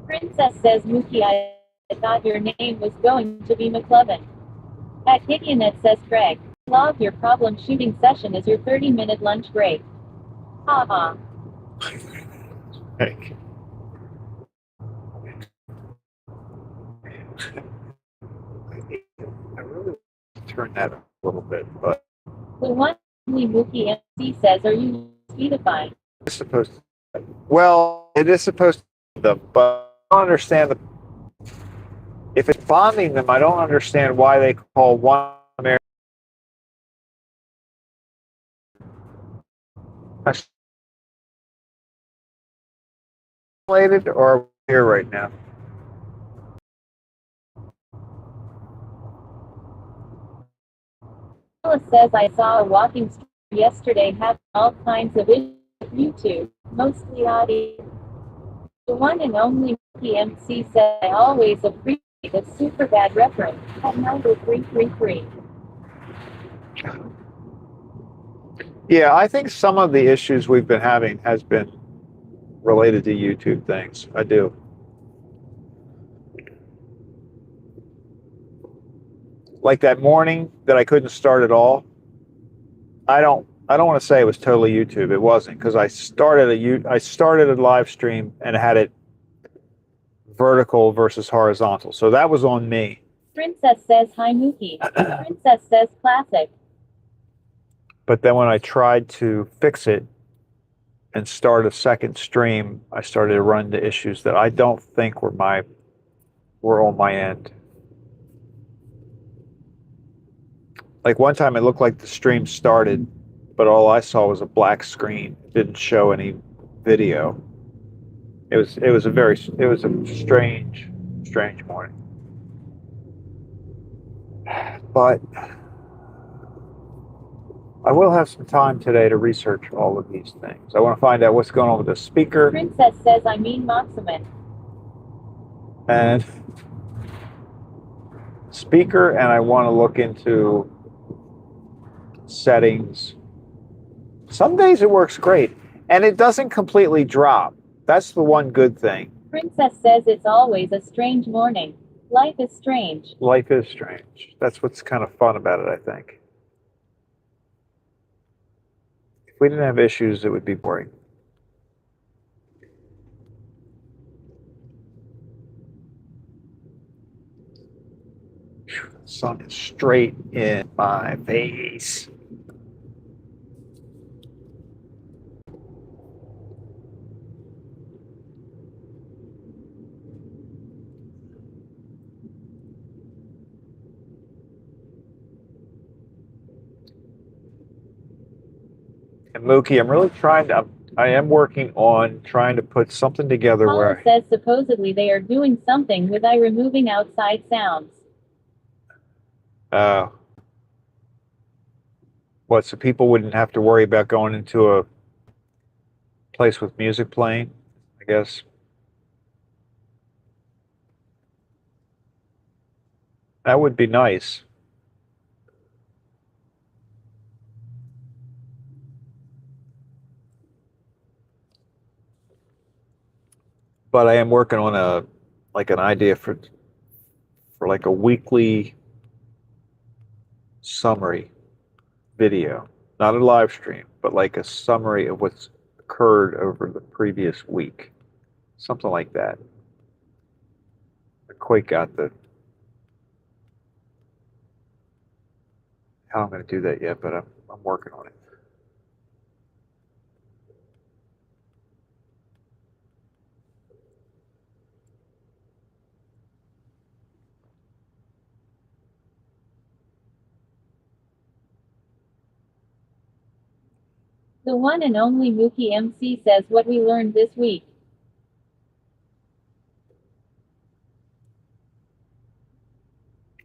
Princess says Mookie, I thought your name was going to be McLovin. At Kickinet says Craig. Log your problem shooting session is your 30-minute lunch break. Haha. Heck. I really want to turn that up a little bit, but The one only Mookie MC says, are you speedifying? it's supposed to. Well, it is supposed to, but I don't understand the. If it's bonding them, I don't understand why they call one American Isolated or are we here right now? Paula says I saw a walking stream yesterday having all kinds of issues with YouTube, mostly audio. The one and only Mickey MC said I always appreciate a super bad reference at number 333. Yeah, I think some of the issues we've been having has been related to YouTube things. I do. Like that morning that I couldn't start at all. I don't want to say it was totally YouTube. It wasn't, because I started a live stream and had it vertical versus horizontal. So that was on me. Princess says hi Mookie. Princess says classic. But then when I tried to fix it and start a second stream, I started to run into issues that I don't think were on my end. Like one time it looked like the stream started, but all I saw was a black screen. It didn't show any video. It was a strange morning. But I will have some time today to research all of these things. I want to find out what's going on with the speaker. Princess says I mean Moxaman. And speaker, and I want to look into settings. Some days it works great, and it doesn't completely drop. That's the one good thing. Princess says it's always a strange morning. Life is strange. Life is strange. That's what's kind of fun about it, I think. If we didn't have issues, it would be boring. The sun is straight in my face. And Mookie, I am working on trying to put something together Paula where says supposedly they are doing something with removing outside sounds. what, so people wouldn't have to worry about going into a place with music playing, I guess. That would be nice. But I am working on an idea for like a weekly summary video, not a live stream, but like a summary of what's occurred over the previous week, something like that. I quite got how I'm going to do that yet, but I'm working on it. The one and only Mookie MC says what we learned this week.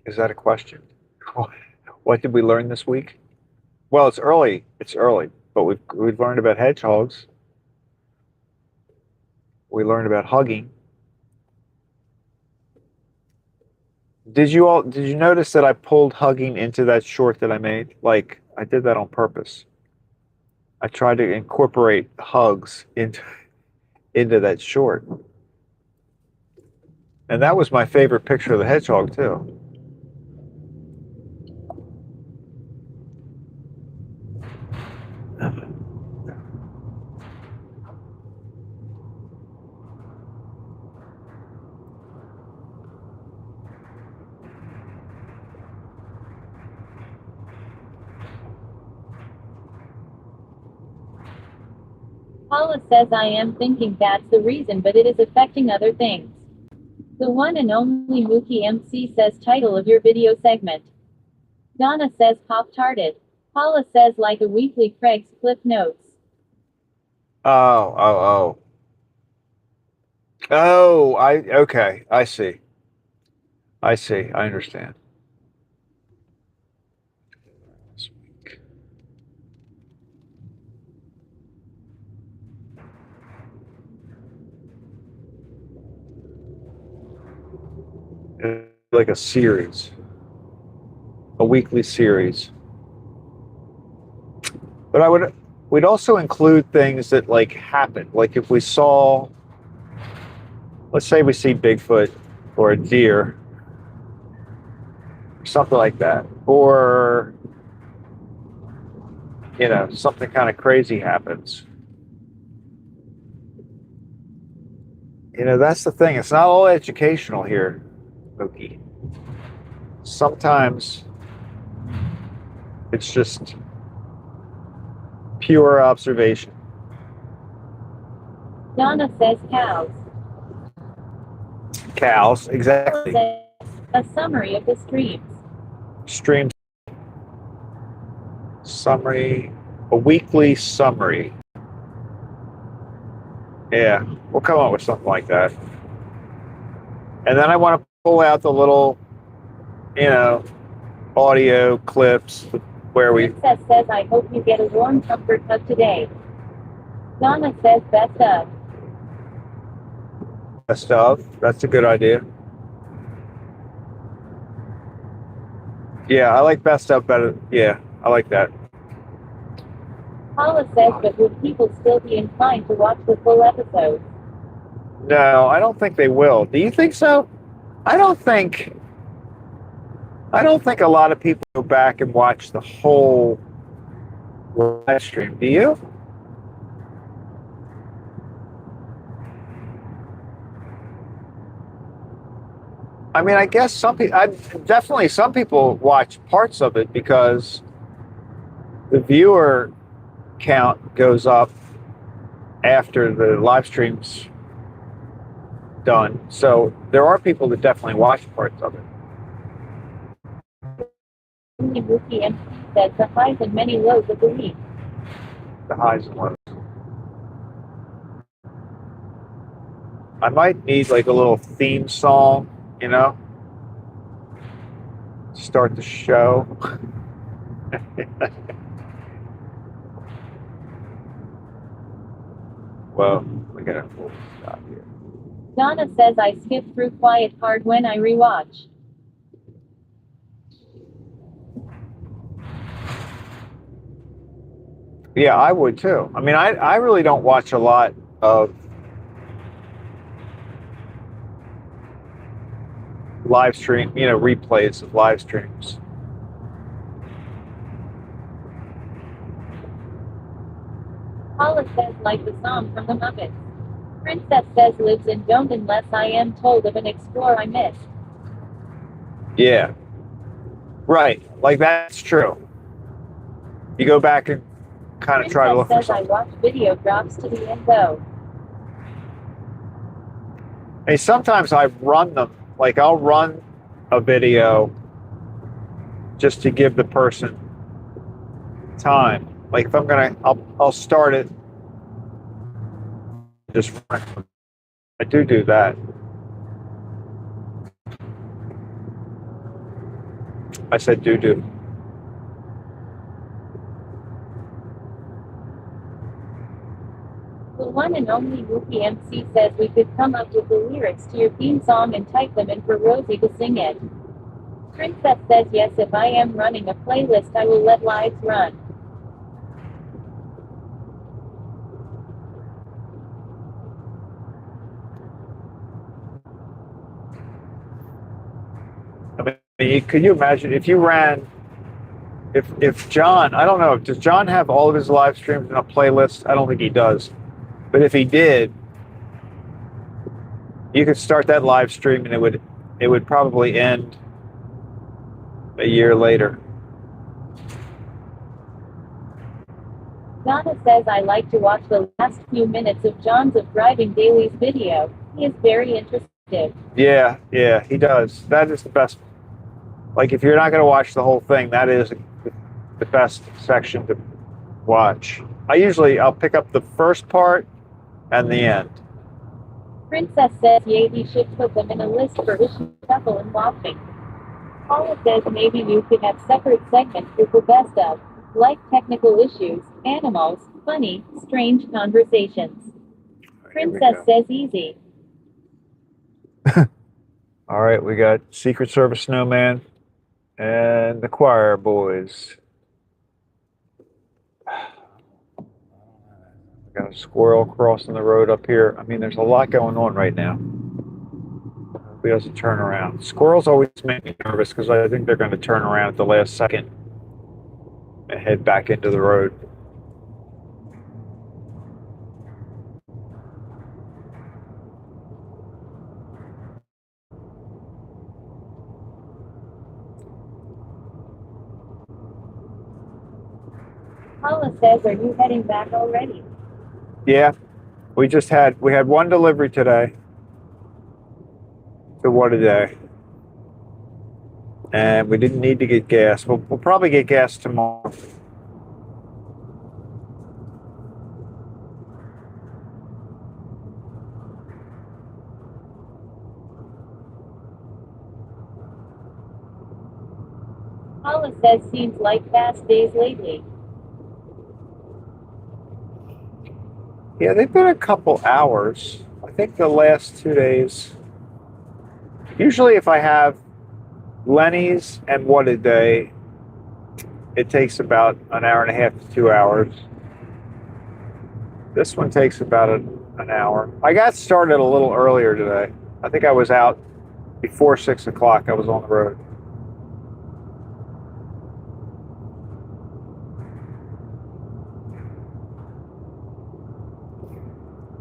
Is that a question? What did we learn this week? Well, it's early. It's early, but we've learned about hedgehogs. We learned about hugging. Did you notice that I pulled hugging into that short that I made? Like, I did that on purpose. I tried to incorporate hugs into that short. And that was my favorite picture of the hedgehog too. Paula says I am thinking that's the reason, but it is affecting other things. The one and only Mookie MC says title of your video segment. Donna says Pop-Tarted. Paula says like a weekly Craig's Cliff Notes. Oh, oh, oh. Oh, okay. I see. I see. I understand. Like a series, a weekly series. But we'd also include things that like happen. Like if we saw, let's say we see Bigfoot or a deer, something like that, or something kind of crazy happens. That's the thing. It's not all educational here, Mookie. Sometimes it's just pure observation. Donna says cows. Cows, exactly. A summary of the streams. Stream summary, a weekly summary. Yeah, we'll come up with something like that. And then I want to pull out the little, audio clips where we. Princess says, I hope you get a warm comfort hug today. Donna says, best of. Best of. That's a good idea. Yeah, I like best of better. Yeah, I like that. Paula says, but would people still be inclined to watch the full episode? No, I don't think they will. Do you think so? I don't think a lot of people go back and watch the whole live stream. Do you? I mean, I guess some people, definitely some people watch parts of it because the viewer count goes up after the live stream's done. So there are people that definitely watch parts of it. Wookie MC says the highs and many lows of the week. The highs and lows. I might need like a little theme song, start the show. Well, we gotta stop here. Donna says I skip through Quiet Hard when I rewatch. Yeah, I would too. I mean, I really don't watch a lot of live stream, replays of live streams. Paula says like the song from the Muppets. Princess says lives in don't unless I am told of an explorer I missed. Yeah. Right. Like that's true. You go back and kind of try to look for Princess says I something. watch video drops to the end though. Hey, sometimes I run them. Like I'll run a video just to give the person time. Like if I'll start it. Just run it. I do that. I said do. The one and only Wookie MC says we could come up with the lyrics to your theme song and type them in for Rosie to sing it. Princess says yes, if I am running a playlist I will let lives run. I mean, could you imagine if you ran, if John, I don't know, does John have all of his live streams in a playlist? I don't think he does. But if he did, you could start that live stream and it would probably end a year later. Donna says I like to watch the last few minutes of John's of Driving Daily's video. He is very interested. Yeah, he does. That is the best. Like if you're not going to watch the whole thing, that is the best section to watch. I'll pick up the first part and the end. Princess says Yeti should put them in a list for issue shuffle and watching. Paula says maybe you could have separate segments with the best of, like technical issues, animals, funny, strange conversations. Princess says easy. All right, we got Secret Service Snowman and the Choir Boys. We got a squirrel crossing the road up here. I mean, there's a lot going on right now. He doesn't turn around. Squirrels always make me nervous because I think they're going to turn around at the last second and head back into the road. Paula says, are you heading back already? Yeah, we had one delivery today. So what a day. And we didn't need to get gas. We'll probably get gas tomorrow. Paula says seems like fast days lately. Yeah, they've been a couple hours. I think the last 2 days. Usually if I have Lenny's and What a Day, it takes about an hour and a half to 2 hours. This one takes about an hour. I got started a little earlier today. I think I was out before 6 o'clock. I was on the road.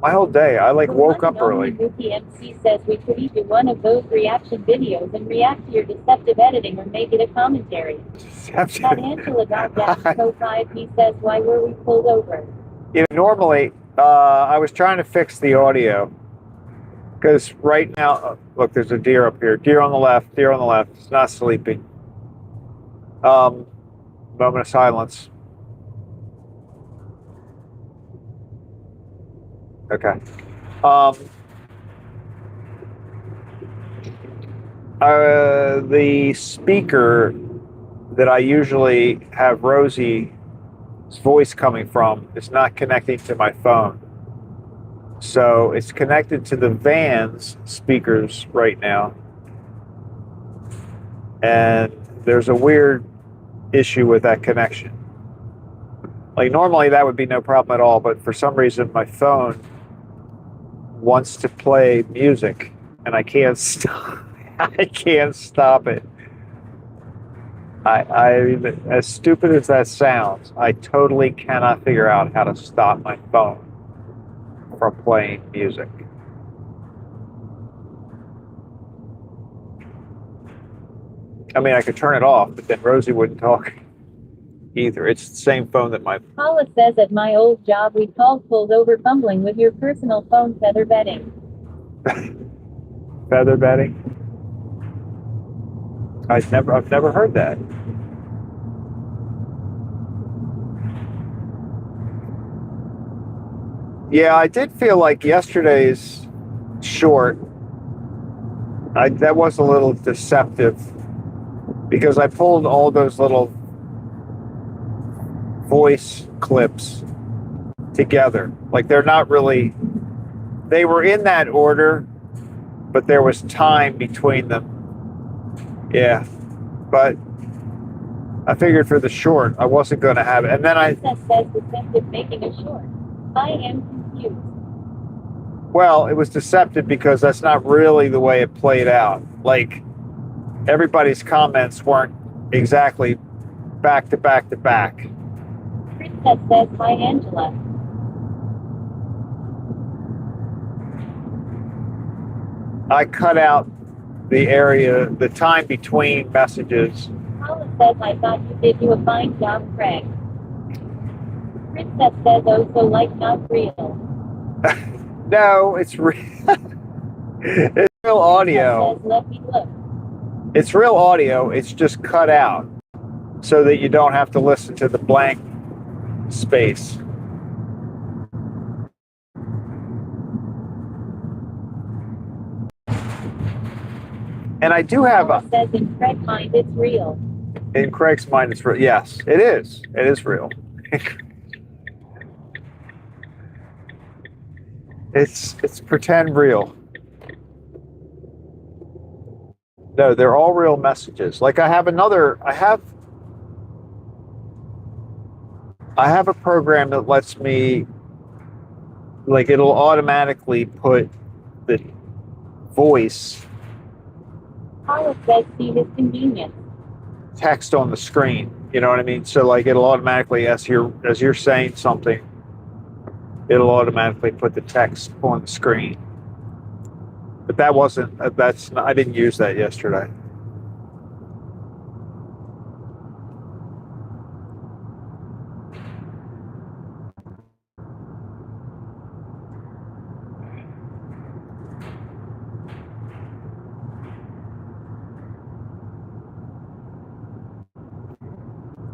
My whole day, I woke up early. Mookie MC says we could each do one of those reaction videos and react to your deceptive editing or make it a commentary. Deceptive. At Angela Co 5, he says, why were we pulled over? You know, normally, I was trying to fix the audio because right now, look, there's a deer up here. Deer on the left. Deer on the left. It's not sleeping. Moment of silence. Okay. The speaker that I usually have Rosie's voice coming from is not connecting to my phone. So it's connected to the van's speakers right now. And there's a weird issue with that connection. Like normally that would be no problem at all, but for some reason my phone wants to play music and I can't stop. I can't stop it. As stupid as that sounds, I totally cannot figure out how to stop my phone from playing music. I mean, I could turn it off, but then Rosie wouldn't talk either. It's the same phone that my... Paula says at my old job we called pulled over fumbling with your personal phone feather bedding. Feather bedding? I've never heard that. Yeah, I did feel like yesterday's short, that was a little deceptive because I pulled all those little voice clips together. Like they're not really, they were in that order, but there was time between them. Yeah, but I figured for the short, I wasn't going to have it. And then Princess says deceptive making a short. I am confused. Well, it was deceptive because that's not really the way it played out. Like, everybody's comments weren't exactly back to back to back. Princess says, hi, Angela. I cut out the area, the time between messages. Paula says, I thought you did you a fine job, Craig. Princess says, oh, so like not real. No, it's real. It's real audio. Says, let me look. It's real audio. It's just cut out so that you don't have to listen to the blank space. And I do have Paula says in Craig's mind it's real. in Craig's mind it's real. Yes, it is. It is real. It's pretend real. No, they're all real messages. Like I have a program that lets me, like, it'll automatically put the voice Paula says see his convenience. text on the screen. You know what I mean? So like it'll automatically, as you're saying something, it'll automatically put the text on the screen. But that wasn't, I didn't use that yesterday.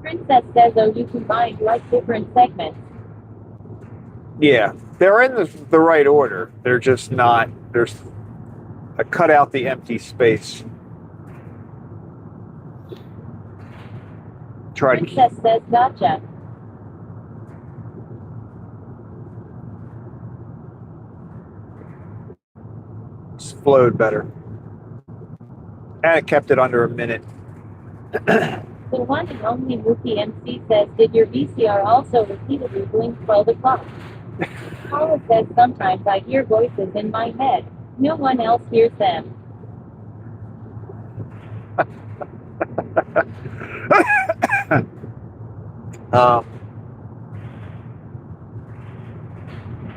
Princess says oh you combined like different segments. Yeah, they're in the right order. They're just not, I cut out the empty space. Try to Princess says gotcha. flowed better. And it kept it under a minute. The one and only Mookie MC says, did your VCR also repeatedly blink 12 o'clock? Paula says, sometimes I hear voices in my head. No one else hears them.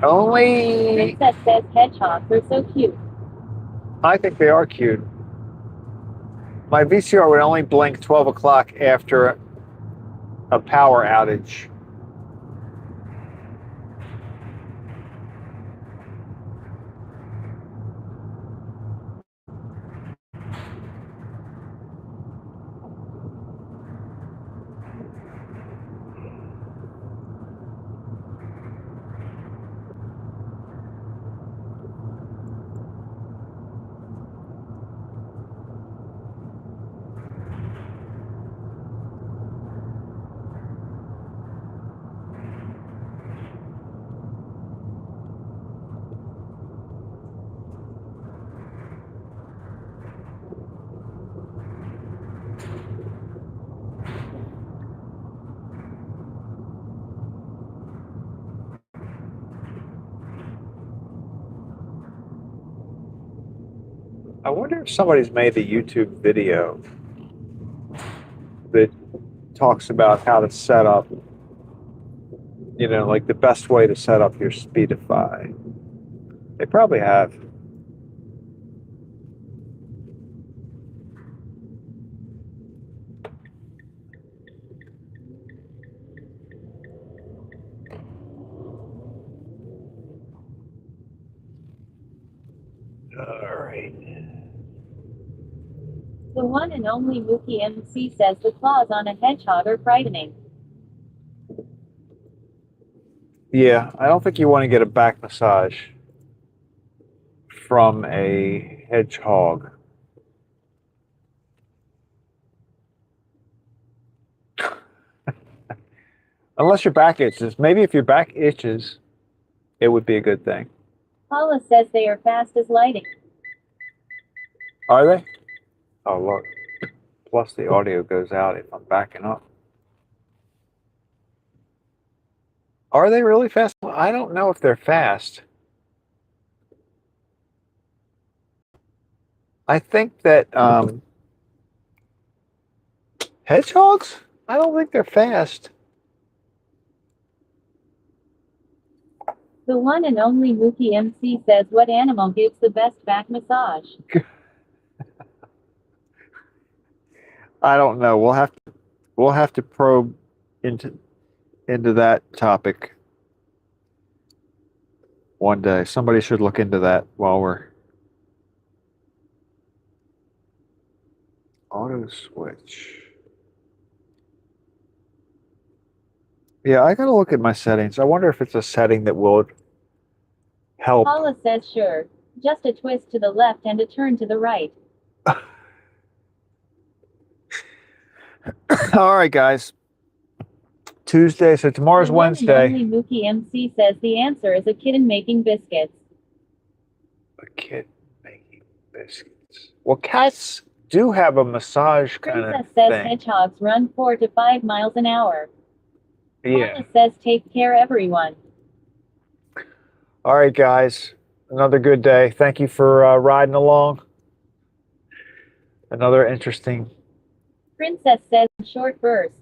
Only... Princess says, hedgehogs are so cute. I think they are cute. My VCR would only blink 12 o'clock after a power outage. I wonder if somebody's made a YouTube video that talks about how to set up, like the best way to set up your Speedify. They probably have. All right. The one and only Mookie MC says the claws on a hedgehog are frightening. Yeah, I don't think you want to get a back massage from a hedgehog. Unless your back itches. Maybe if your back itches, it would be a good thing. Paula says they are fast as lighting. Are they? Oh, look. Plus the audio goes out if I'm backing up. Are they really fast? I don't know if they're fast. I think that hedgehogs? I don't think they're fast. The one and only Mookie MC says what animal gives the best back massage? I don't know. We'll have to probe into that topic one day. Somebody should look into that while we're auto switch. Yeah, I gotta look at my settings. I wonder if it's a setting that will help. Paula says sure. Just a twist to the left and a turn to the right. All right, guys. Tuesday. So tomorrow's The one Wednesday. and only Mookie MC says the answer is a kitten making biscuits. A kid making biscuits. Well, cats do have a massage kind of Princess says thing. hedgehogs run 4 to 5 miles an hour. Yeah. Mama says take care, everyone. All right, guys. Another good day. Thank you for riding along. Another interesting. Princess says short bursts.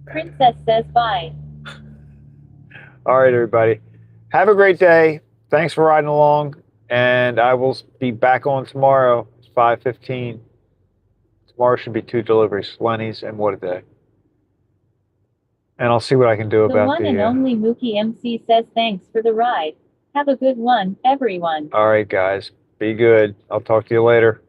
Princess says bye. All right, everybody. Have a great day. Thanks for riding along. And I will be back on tomorrow. It's 5:15. Tomorrow should be 2 deliveries, Lenny's and What a Day. And I'll see what I can do The about one and only Mookie MC says thanks for the ride. Have a good one, everyone. All right, guys. Be good. I'll talk to you later.